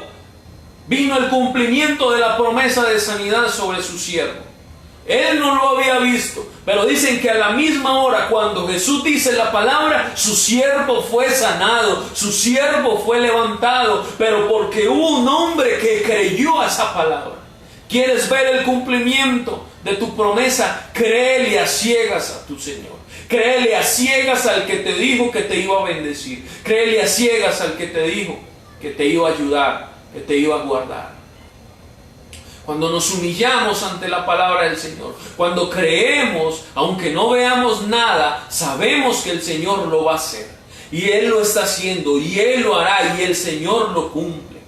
Vino el cumplimiento de la promesa de sanidad sobre su siervo. Él no lo había visto, pero dicen que a la misma hora, cuando Jesús dice la palabra, su siervo fue sanado, su siervo fue levantado, pero porque hubo un hombre que creyó a esa palabra. ¿Quieres ver el cumplimiento de tu promesa? Créele a ciegas a tu Señor. Créele a ciegas al que te dijo que te iba a bendecir. Créele a ciegas al que te dijo que te iba a ayudar, que te iba a guardar. Cuando nos humillamos ante la palabra del Señor, cuando creemos, aunque no veamos nada, sabemos que el Señor lo va a hacer. Y Él lo está haciendo, y Él lo hará, y el Señor lo cumple.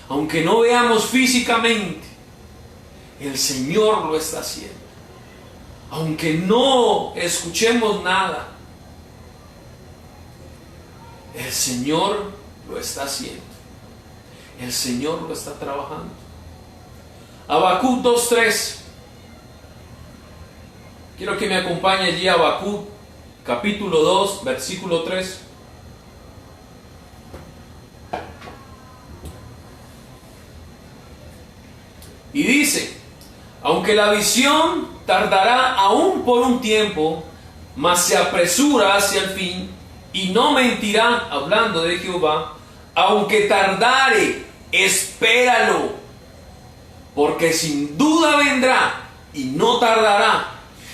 Aunque no veamos físicamente, el Señor lo está haciendo. Aunque no escuchemos nada, el Señor lo está haciendo. El Señor lo está trabajando. Habacuc 2:3. Quiero que me acompañe allí a Habacuc, capítulo 2, versículo 3. Y dice: aunque la visión tardará aún por un tiempo, mas se apresura hacia el fin, y no mentirá, hablando de Jehová. Aunque tardare, espéralo, porque sin duda vendrá y no tardará.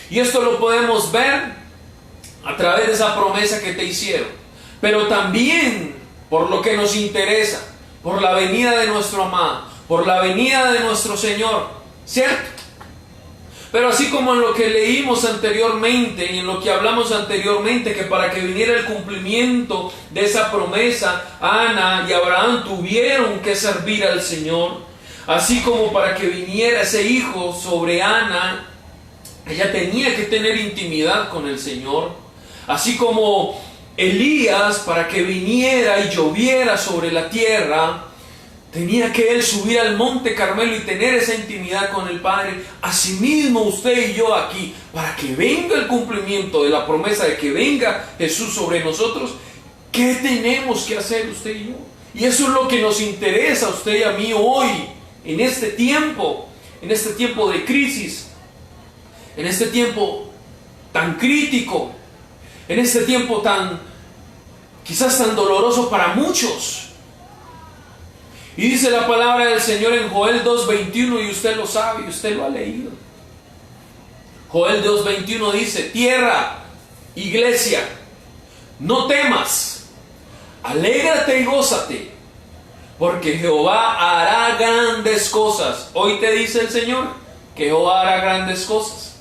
Y esto lo podemos ver a través de esa promesa que te hicieron, pero también por lo que nos interesa, por la venida de nuestro amado, por la venida de nuestro Señor, ¿cierto? Pero así como en lo que leímos anteriormente y en lo que hablamos anteriormente, que para que viniera el cumplimiento de esa promesa, Ana y Abraham tuvieron que servir al Señor. Así como para que viniera ese hijo sobre Ana, ella tenía que tener intimidad con el Señor. Así como Elías, para que viniera y lloviera sobre la tierra, tenía que él subir al monte Carmelo y tener esa intimidad con el Padre. Asimismo usted y yo aquí, para que venga el cumplimiento de la promesa de que venga Jesús sobre nosotros, ¿qué tenemos que hacer usted y yo? Y eso es lo que nos interesa a usted y a mí hoy, en este tiempo de crisis, en este tiempo tan crítico, en este tiempo quizás tan doloroso para muchos. Y dice la palabra del Señor en Joel 2:21, y usted lo sabe, y usted lo ha leído. Joel 2:21 dice: tierra, iglesia, no temas, alégrate y gózate, porque Jehová hará grandes cosas. Hoy te dice el Señor que Jehová hará grandes cosas.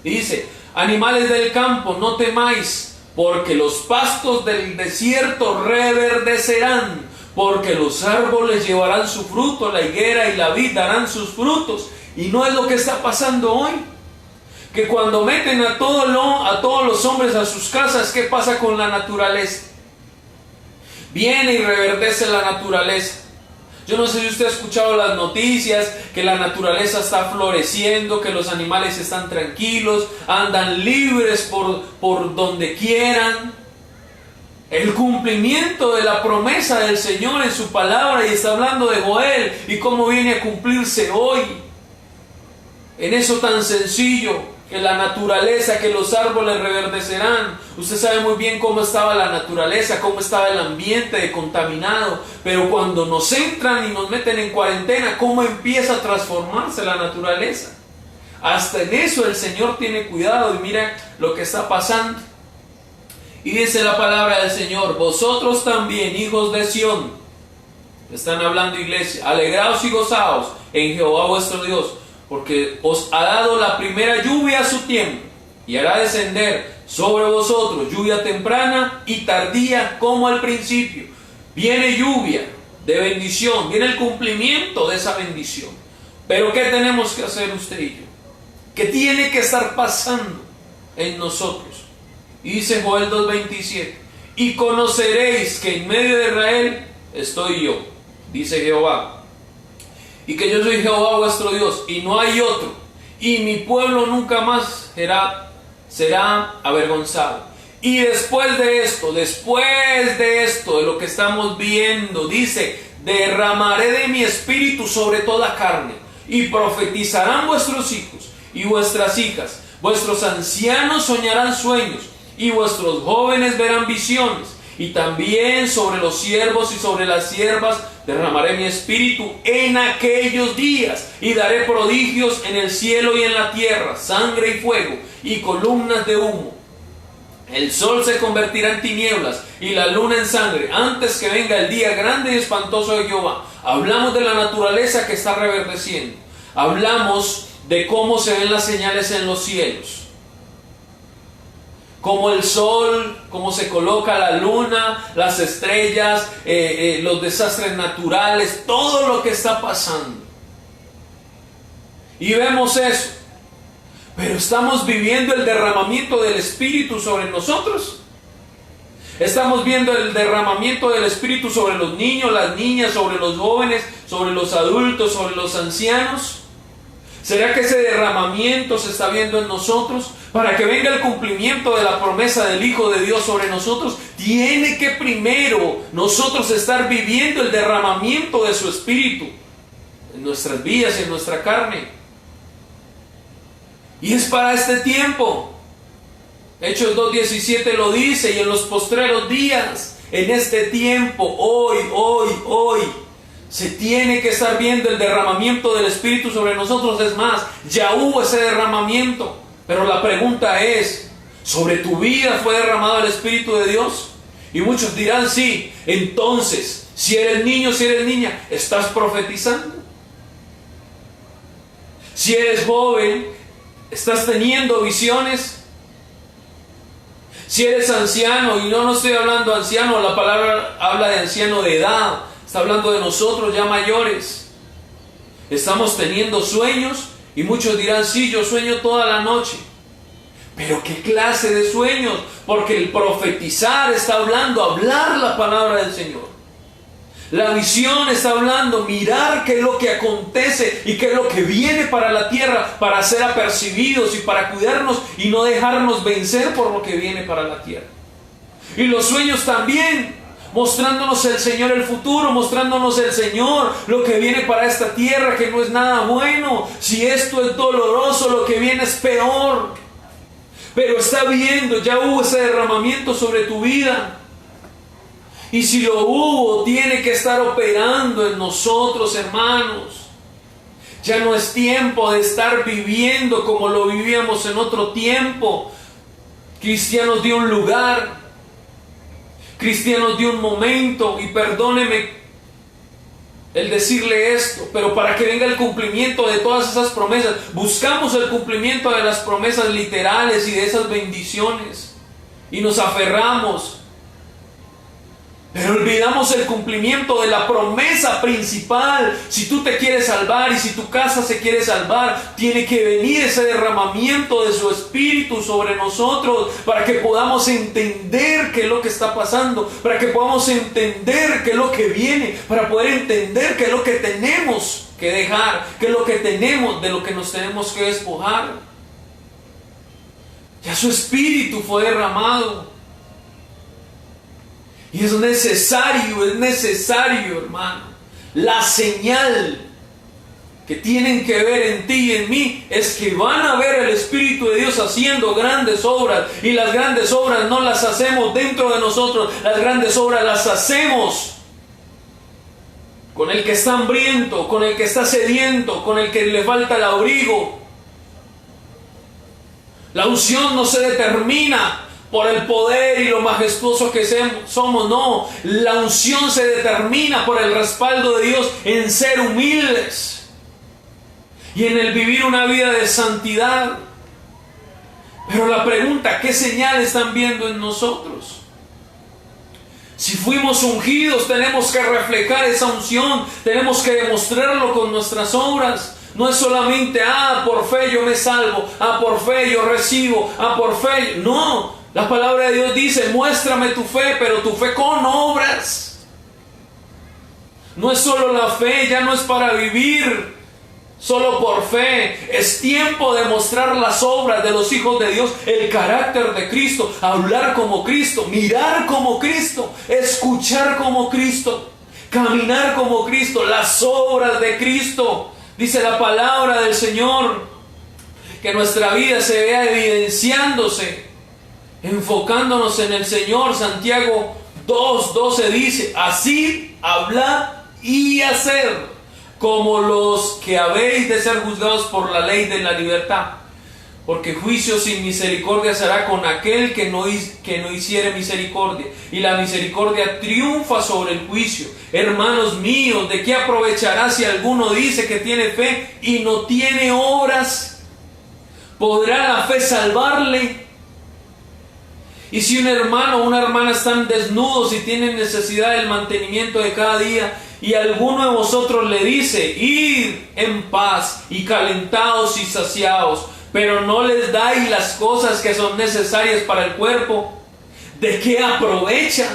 Y dice: animales del campo, no temáis, porque los pastos del desierto reverdecerán, porque los árboles llevarán su fruto, la higuera y la vid darán sus frutos. Y no es lo que está pasando hoy. que cuando meten a todos los hombres a sus casas, ¿qué pasa con la naturaleza? Viene y reverdece la naturaleza. Yo no sé si usted ha escuchado las noticias, que la naturaleza está floreciendo, que los animales están tranquilos, andan libres por donde quieran. El cumplimiento de la promesa del Señor en su palabra, y está hablando de Joel y cómo viene a cumplirse hoy. En eso tan sencillo, que la naturaleza, que los árboles reverdecerán. Usted sabe muy bien cómo estaba la naturaleza, cómo estaba el ambiente contaminado, pero cuando nos entran y nos meten en cuarentena, cómo empieza a transformarse la naturaleza. Hasta en eso el Señor tiene cuidado, y mira lo que está pasando. Y dice la palabra del Señor: vosotros también, hijos de Sión, están hablando iglesia, alegraos y gozaos en Jehová vuestro Dios, porque os ha dado la primera lluvia a su tiempo, y hará descender sobre vosotros lluvia temprana y tardía como al principio. Viene lluvia de bendición, viene el cumplimiento de esa bendición. Pero ¿qué tenemos que hacer usted y yo? ¿Qué tiene que estar pasando en nosotros? Y dice Joel 2:27: y conoceréis que en medio de Israel estoy yo, dice Jehová, y que yo soy Jehová vuestro Dios, y no hay otro, y mi pueblo nunca más será avergonzado. Y después de esto, de lo que estamos viendo, dice: derramaré de mi espíritu sobre toda carne, y profetizarán vuestros hijos y vuestras hijas, vuestros ancianos soñarán sueños, y vuestros jóvenes verán visiones, y también sobre los siervos y sobre las siervas derramaré mi espíritu en aquellos días, y daré prodigios en el cielo y en la tierra, sangre y fuego, y columnas de humo. El sol se convertirá en tinieblas, y la luna en sangre, antes que venga el día grande y espantoso de Jehová. Hablamos de la naturaleza que está reverdeciendo. Hablamos de cómo se ven las señales en los cielos. Como el sol, cómo se coloca la luna, las estrellas, los desastres naturales, todo lo que está pasando. Y vemos eso. Pero estamos viviendo el derramamiento del Espíritu sobre nosotros. Estamos viendo el derramamiento del Espíritu sobre los niños, las niñas, sobre los jóvenes, sobre los adultos, sobre los ancianos. ¿Será que ese derramamiento se está viendo en nosotros? Para que venga el cumplimiento de la promesa del Hijo de Dios sobre nosotros, tiene que primero nosotros estar viviendo el derramamiento de su Espíritu en nuestras vidas y en nuestra carne. Y es para este tiempo. Hechos 2:17 lo dice: y en los postreros días, en este tiempo, hoy, se tiene que estar viendo el derramamiento del Espíritu sobre nosotros. Es más, ya hubo ese derramamiento. Pero la pregunta es: ¿sobre tu vida fue derramado el Espíritu de Dios? Y muchos dirán: sí. Entonces, si eres niño, si eres niña, ¿estás profetizando? Si eres joven, ¿estás teniendo visiones? Si eres anciano, y no estoy hablando de anciano, la palabra habla de anciano de edad, está hablando de nosotros ya mayores. Estamos teniendo sueños, y muchos dirán: sí, yo sueño toda la noche. Pero ¿qué clase de sueños? Porque el profetizar está hablando, hablar la palabra del Señor. La visión está hablando, mirar qué es lo que acontece y qué es lo que viene para la tierra, para ser apercibidos y para cuidarnos y no dejarnos vencer por lo que viene para la tierra. Y los sueños también, mostrándonos el Señor el futuro, mostrándonos el Señor lo que viene para esta tierra, que no es nada bueno. Si esto es doloroso, lo que viene es peor. Pero está viendo, ya hubo ese derramamiento sobre tu vida. Y si lo hubo, tiene que estar operando en nosotros, hermanos. Ya no es tiempo de estar viviendo como lo vivíamos en otro tiempo. Cristianos de un lugar, cristianos de un momento, y perdóneme el decirle esto, pero para que venga el cumplimiento de todas esas promesas, buscamos el cumplimiento de las promesas literales y de esas bendiciones, y nos aferramos. Pero olvidamos el cumplimiento de la promesa principal. Si tú te quieres salvar y si tu casa se quiere salvar, tiene que venir ese derramamiento de su Espíritu sobre nosotros para que podamos entender qué es lo que está pasando, para que podamos entender qué es lo que viene, para poder entender qué es lo que tenemos que dejar, qué es lo que tenemos, de lo que nos tenemos que despojar. Ya su Espíritu fue derramado. Y es necesario, hermano. La señal que tienen que ver en ti y en mí es que van a ver el Espíritu de Dios haciendo grandes obras. Y las grandes obras no las hacemos dentro de nosotros. Las grandes obras las hacemos con el que está hambriento, con el que está sediento, con el que le falta el abrigo. La unción no se determina por el poder y lo majestuoso que somos, no. La unción se determina por el respaldo de Dios en ser humildes y en el vivir una vida de santidad. Pero la pregunta, ¿qué señal están viendo en nosotros? Si fuimos ungidos, tenemos que reflejar esa unción, tenemos que demostrarlo con nuestras obras. No es solamente, por fe yo me salvo, por fe yo recibo, por fe. No. La palabra de Dios dice, muéstrame tu fe, pero tu fe con obras. No es solo la fe, ya no es para vivir solo por fe. Es tiempo de mostrar las obras de los hijos de Dios, el carácter de Cristo, hablar como Cristo, mirar como Cristo, escuchar como Cristo, caminar como Cristo, las obras de Cristo. Dice la palabra del Señor, que nuestra vida se vea evidenciándose, enfocándonos en el Señor. Santiago 2:12 dice, así hablad y hacer, como los que habéis de ser juzgados por la ley de la libertad, porque juicio sin misericordia será con aquel que no hiciere misericordia, y la misericordia triunfa sobre el juicio. Hermanos míos, ¿de qué aprovechará si alguno dice que tiene fe y no tiene obras? ¿Podrá la fe salvarle? Y si un hermano o una hermana están desnudos y tienen necesidad del mantenimiento de cada día, y alguno de vosotros le dice, id en paz y calentados y saciados, pero no les dais las cosas que son necesarias para el cuerpo, ¿de qué aprovecha?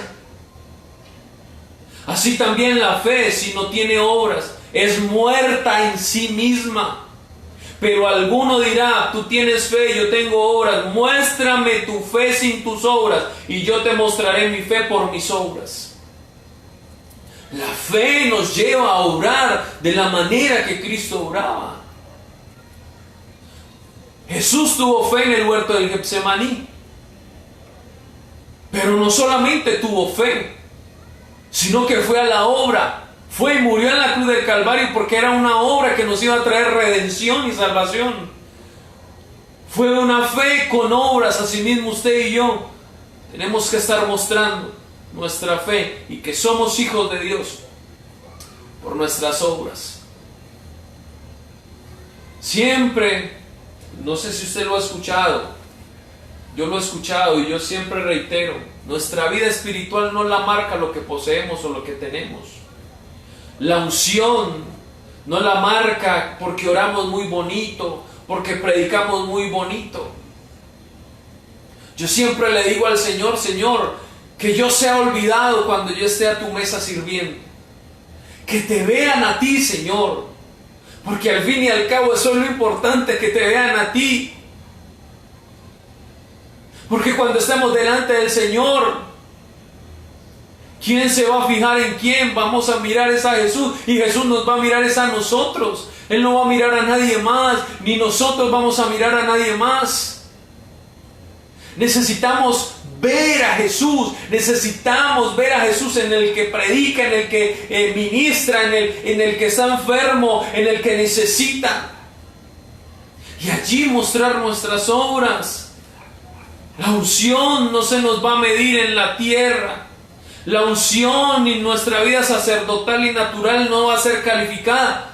Así también la fe, si no tiene obras, es muerta en sí misma. Pero alguno dirá, tú tienes fe, yo tengo obras, muéstrame tu fe sin tus obras, y yo te mostraré mi fe por mis obras. La fe nos lleva a obrar de la manera que Cristo obraba. Jesús tuvo fe en el huerto del Getsemaní, pero no solamente tuvo fe, sino que fue a la obra. Fue y murió en la cruz del Calvario porque era una obra que nos iba a traer redención y salvación. Fue una fe con obras. Asimismo usted y yo tenemos que estar mostrando nuestra fe y que somos hijos de Dios por nuestras obras. Siempre, no sé si usted lo ha escuchado, yo lo he escuchado y yo siempre reitero, nuestra vida espiritual no la marca lo que poseemos o lo que tenemos. La unción no la marca porque oramos muy bonito, porque predicamos muy bonito. Yo siempre le digo al Señor, Señor, que yo sea olvidado cuando yo esté a tu mesa sirviendo. Que te vean a ti, Señor, porque al fin y al cabo eso es lo importante, que te vean a ti. Porque cuando estemos delante del Señor, ¿quién se va a fijar en quién? Vamos a mirar es a Jesús, y Jesús nos va a mirar es a nosotros. Él no va a mirar a nadie más, ni nosotros vamos a mirar a nadie más. Necesitamos ver a Jesús, necesitamos ver a Jesús en el que predica, en el que ministra, en el que está enfermo, en el que necesita. Y allí mostrar nuestras obras. La unción no se nos va a medir en la tierra. La unción y nuestra vida sacerdotal y natural no va a ser calificada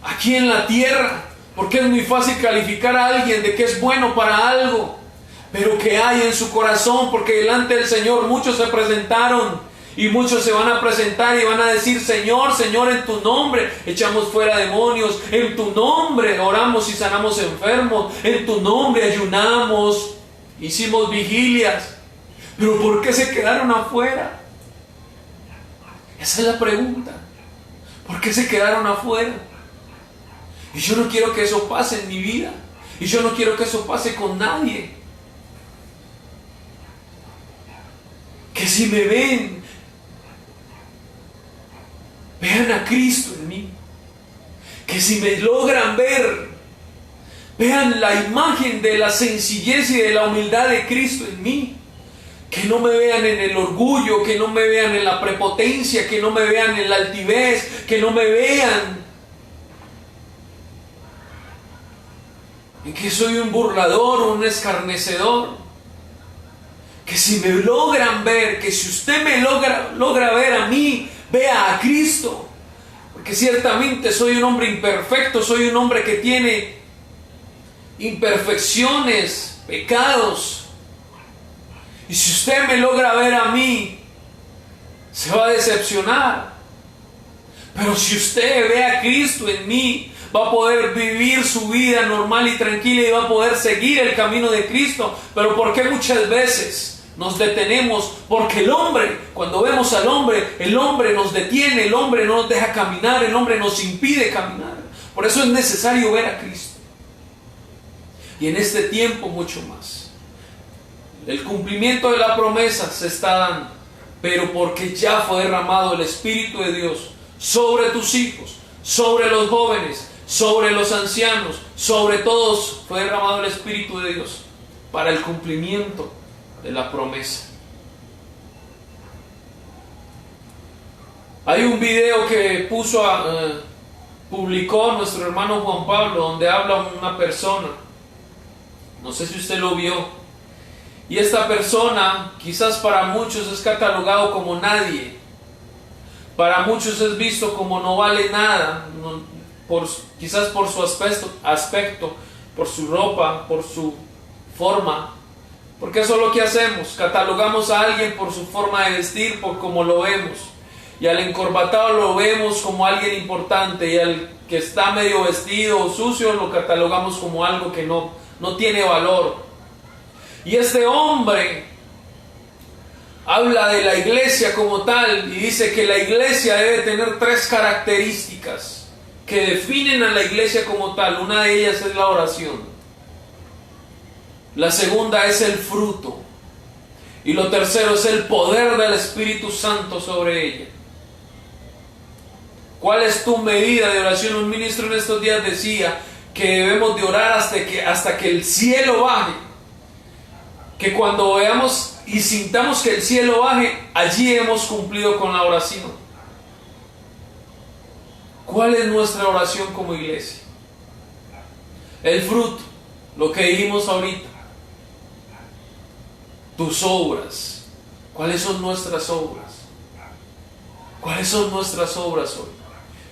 aquí en la tierra, porque es muy fácil calificar a alguien de que es bueno para algo, pero que hay en su corazón, porque delante del Señor muchos se presentaron Y muchos se van a presentar y van a decir: Señor, Señor, en tu nombre echamos fuera demonios, en tu nombre oramos y sanamos enfermos, en tu nombre ayunamos, hicimos vigilias. Pero ¿por qué se quedaron afuera? Esa es la pregunta. ¿Por qué se quedaron afuera? Y yo no quiero que eso pase en mi vida. Y yo no quiero que eso pase con nadie. Que si me ven, vean a Cristo en mí. Que si me logran ver, vean la imagen de la sencillez y de la humildad de Cristo en mí. Que no me vean en el orgullo, que no me vean en la prepotencia, que no me vean en la altivez, que no me vean en que soy un burlador, un escarnecedor. Que si me logran ver, que si usted me logra ver a mí, vea a Cristo. Porque ciertamente soy un hombre imperfecto, soy un hombre que tiene imperfecciones, pecados. Y si usted me logra ver a mí, se va a decepcionar. Pero si usted ve a Cristo en mí, va a poder vivir su vida normal y tranquila y va a poder seguir el camino de Cristo. Pero ¿por qué muchas veces nos detenemos? Porque el hombre, cuando vemos al hombre, el hombre nos detiene, el hombre no nos deja caminar, el hombre nos impide caminar. Por eso es necesario ver a Cristo. Y en este tiempo mucho más. El cumplimiento de la promesa se está dando, pero porque ya fue derramado el Espíritu de Dios sobre tus hijos, sobre los jóvenes, sobre los ancianos, sobre todos fue derramado el Espíritu de Dios para el cumplimiento de la promesa. Hay un video que publicó nuestro hermano Juan Pablo, donde habla una persona, no sé si usted lo vio, y esta persona quizás para muchos es catalogado como nadie, para muchos es visto como no vale nada, quizás por su aspecto, por su ropa, por su forma, porque eso es lo que hacemos, catalogamos a alguien por su forma de vestir, por cómo lo vemos, y al encorbatado lo vemos como alguien importante, y al que está medio vestido o sucio lo catalogamos como algo que no tiene valor. Y este hombre habla de la iglesia como tal y dice que la iglesia debe tener 3 características que definen a la iglesia como tal. Una de ellas es la oración. La segunda es el fruto. Y lo tercero es el poder del Espíritu Santo sobre ella. ¿Cuál es tu medida de oración? Un ministro en estos días decía que debemos de orar hasta que el cielo baje. Que cuando veamos y sintamos que el cielo baje, allí hemos cumplido con la oración. ¿Cuál es nuestra oración como iglesia? El fruto, lo que dijimos ahorita. Tus obras. ¿Cuáles son nuestras obras? ¿Cuáles son nuestras obras hoy?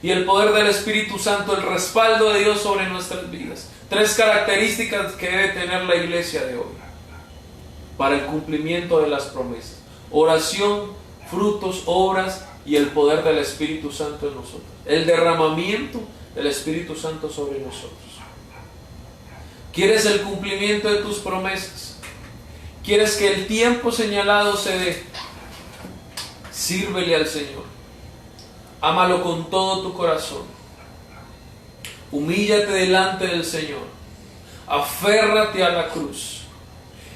Y el poder del Espíritu Santo, el respaldo de Dios sobre nuestras vidas. 3 características que debe tener la iglesia de hoy para el cumplimiento de las promesas: oración, frutos, obras y el poder del Espíritu Santo en nosotros. El derramamiento del Espíritu Santo sobre nosotros. ¿Quieres el cumplimiento de tus promesas? ¿Quieres que el tiempo señalado se dé? Sírvele al Señor. Ámalo con todo tu corazón. Humíllate delante del Señor. Aférrate a la cruz.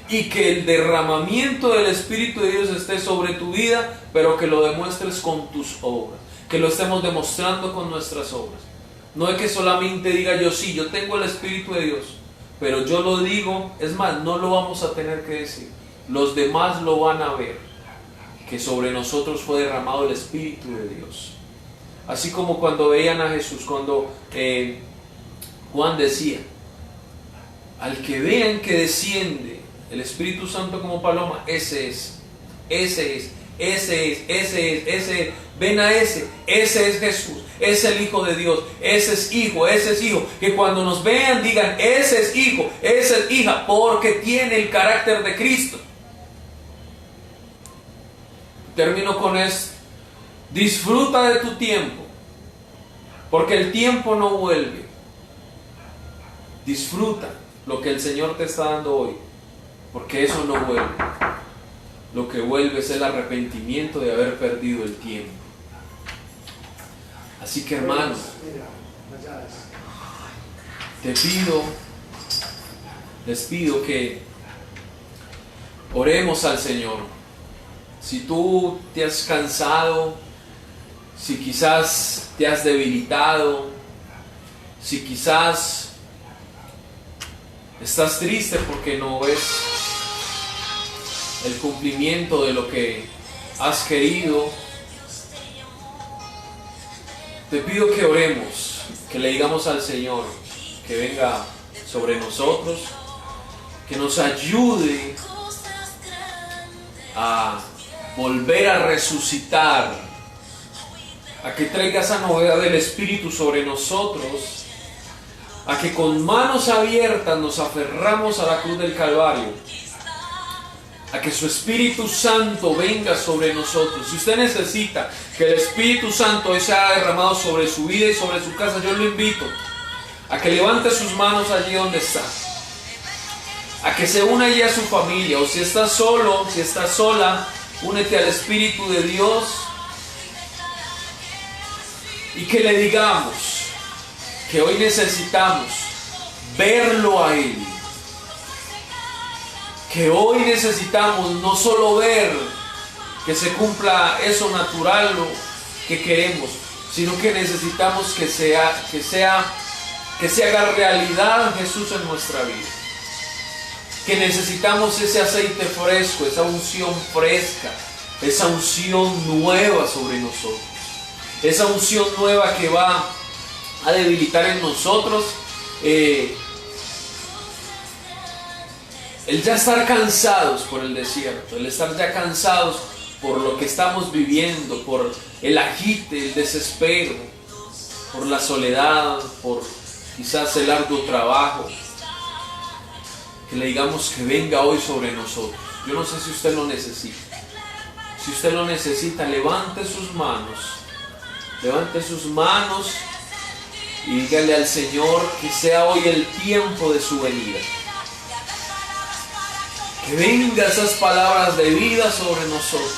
Y que el derramamiento del Espíritu de Dios esté sobre tu vida, pero que lo demuestres con tus obras. Que lo estemos demostrando con nuestras obras. No es que solamente diga yo, sí, yo tengo el Espíritu de Dios, pero yo lo digo, es más, no lo vamos a tener que decir. Los demás lo van a ver, que sobre nosotros fue derramado el Espíritu de Dios. Así como cuando veían a Jesús, cuando Juan decía, al que vean que desciende el Espíritu Santo como paloma, ese es. Ven a ese es Jesús, ese es el Hijo de Dios, ese es hijo. Que cuando nos vean digan, ese es hijo, esa es hija, porque tiene el carácter de Cristo. termino con esto. Disfruta de tu tiempo, porque el tiempo no vuelve. Disfruta lo que el Señor te está dando hoy, porque eso no vuelve. Lo que vuelve es el arrepentimiento de haber perdido el tiempo. Así que, hermanos, les pido que oremos al Señor. Si tú te has cansado, si quizás te has debilitado, si quizás estás triste porque no ves el cumplimiento de lo que has querido, te pido que oremos, que le digamos al Señor que venga sobre nosotros, que nos ayude a volver a resucitar, a que traiga esa novedad del Espíritu sobre nosotros, a que con manos abiertas nos aferramos a la cruz del Calvario, a que su Espíritu Santo venga sobre nosotros. Si usted necesita que el Espíritu Santo hoy sea derramado sobre su vida y sobre su casa, yo lo invito a que levante sus manos allí donde está, a que se una allí a su familia, o si está solo, si está sola, únete al Espíritu de Dios y que le digamos que hoy necesitamos verlo a Él, que hoy necesitamos no solo ver que se cumpla eso natural que queremos, sino que necesitamos que se haga realidad Jesús en nuestra vida. Que necesitamos ese aceite fresco, esa unción fresca, esa unción nueva sobre nosotros, esa unción nueva que va a debilitar en nosotros el ya estar cansados por el desierto, el estar ya cansados por lo que estamos viviendo, por el agite, el desespero, por la soledad, por quizás el arduo trabajo. Que le digamos que venga hoy sobre nosotros. Yo no sé si usted lo necesita. Si usted lo necesita, levante sus manos y dígale al Señor que sea hoy el tiempo de su venida. Que venga esas palabras de vida sobre nosotros.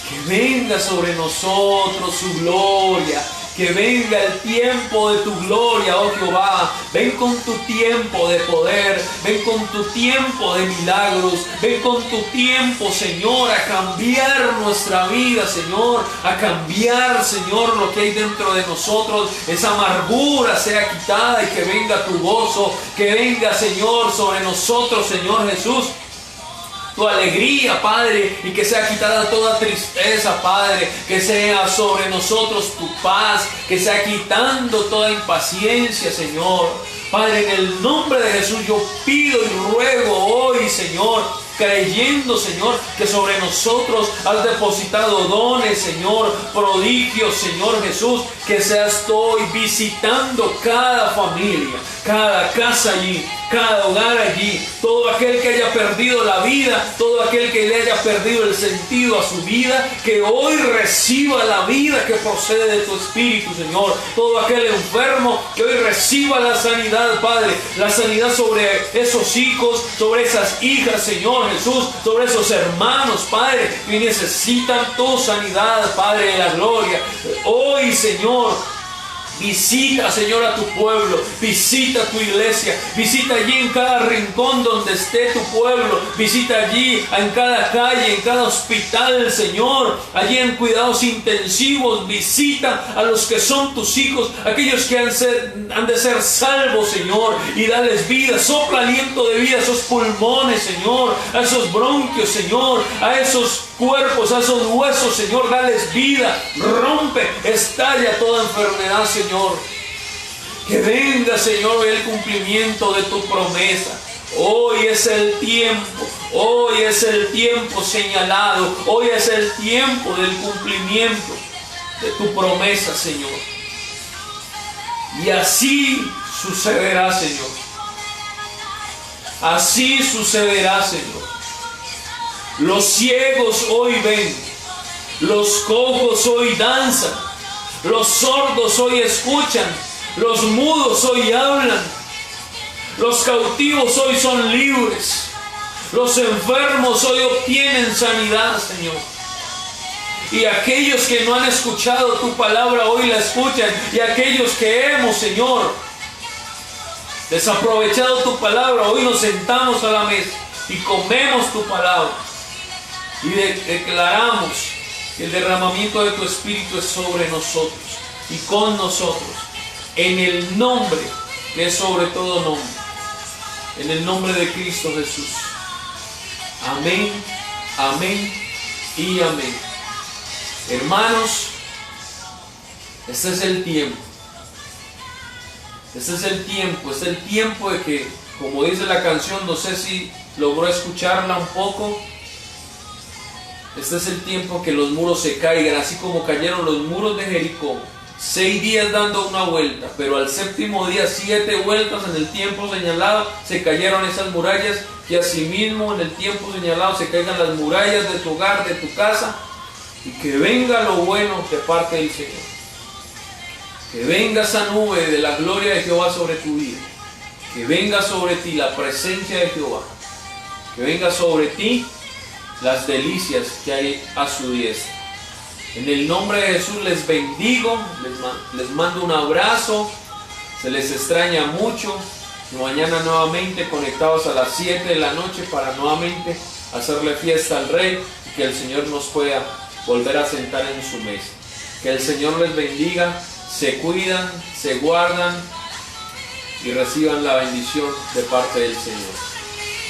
Que venga sobre nosotros su gloria. Que venga el tiempo de tu gloria, oh Jehová. Ven con tu tiempo de poder. Ven con tu tiempo de milagros. Ven con tu tiempo, Señor, a cambiar nuestra vida, Señor. A cambiar, Señor, lo que hay dentro de nosotros. Esa amargura sea quitada y que venga tu gozo. Que venga, Señor, sobre nosotros, Señor Jesús, tu alegría, Padre, y que sea quitada toda tristeza, Padre, que sea sobre nosotros tu paz, que sea quitando toda impaciencia, Señor. Padre, en el nombre de Jesús yo pido y ruego hoy, Señor, creyendo, Señor, que sobre nosotros has depositado dones, Señor, prodigios, Señor Jesús, que seas tú hoy visitando cada familia, cada casa allí, cada hogar allí, todo aquel que haya perdido la vida, todo aquel que le haya perdido el sentido a su vida, que hoy reciba la vida que procede de tu Espíritu, Señor. Todo aquel enfermo, que hoy reciba la sanidad, Padre, la sanidad sobre esos hijos, sobre esas hijas, Señor Jesús, sobre esos hermanos, Padre, que necesitan tu sanidad, Padre de la gloria. Hoy, Señor, visita, Señor, a tu pueblo, visita tu iglesia, visita allí en cada rincón donde esté tu pueblo, visita allí en cada calle, en cada hospital, Señor, allí en cuidados intensivos, visita a los que son tus hijos, aquellos que han de ser salvos, Señor, y dales vida, sopla aliento de vida a esos pulmones, Señor, a esos bronquios, Señor, a esos cuerpos, a esos huesos, Señor, dales vida, rompe, estalla toda enfermedad, Señor. Que venga, Señor, el cumplimiento de tu promesa. Hoy es el tiempo señalado, hoy es el tiempo del cumplimiento de tu promesa, Señor. Y así sucederá, Señor. Así sucederá, Señor. Los ciegos hoy ven, los cojos hoy danzan, los sordos hoy escuchan, los mudos hoy hablan, los cautivos hoy son libres, los enfermos hoy obtienen sanidad, Señor. Y aquellos que no han escuchado tu palabra hoy la escuchan, y aquellos que hemos, Señor, desaprovechado tu palabra, hoy nos sentamos a la mesa y comemos tu palabra y declaramos que el derramamiento de tu Espíritu es sobre nosotros y con nosotros, en el nombre que es sobre todo nombre, en el nombre de Cristo Jesús. Amén, amén y amén. Hermanos, este es el tiempo. Este es el tiempo de que, como dice la canción, no sé si logró escucharla un poco. Este es el tiempo que los muros se caigan, así como cayeron los muros de Jericó. 6 días dando una vuelta, pero al 7º día 7 vueltas en el tiempo señalado se cayeron esas murallas, que asimismo en el tiempo señalado se caigan las murallas de tu hogar, de tu casa, y que venga lo bueno de parte del Señor. Que venga esa nube de la gloria de Jehová sobre tu vida. Que venga sobre ti la presencia de Jehová. Que venga sobre ti las delicias que hay a su diestra. En el nombre de Jesús les bendigo, les mando un abrazo. Se les extraña mucho. Y mañana nuevamente conectados a las 7 de la noche para nuevamente hacerle fiesta al Rey y que el Señor nos pueda volver a sentar en su mesa. Que el Señor les bendiga. Se cuidan, se guardan y reciban la bendición de parte del Señor.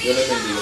Dios les bendiga.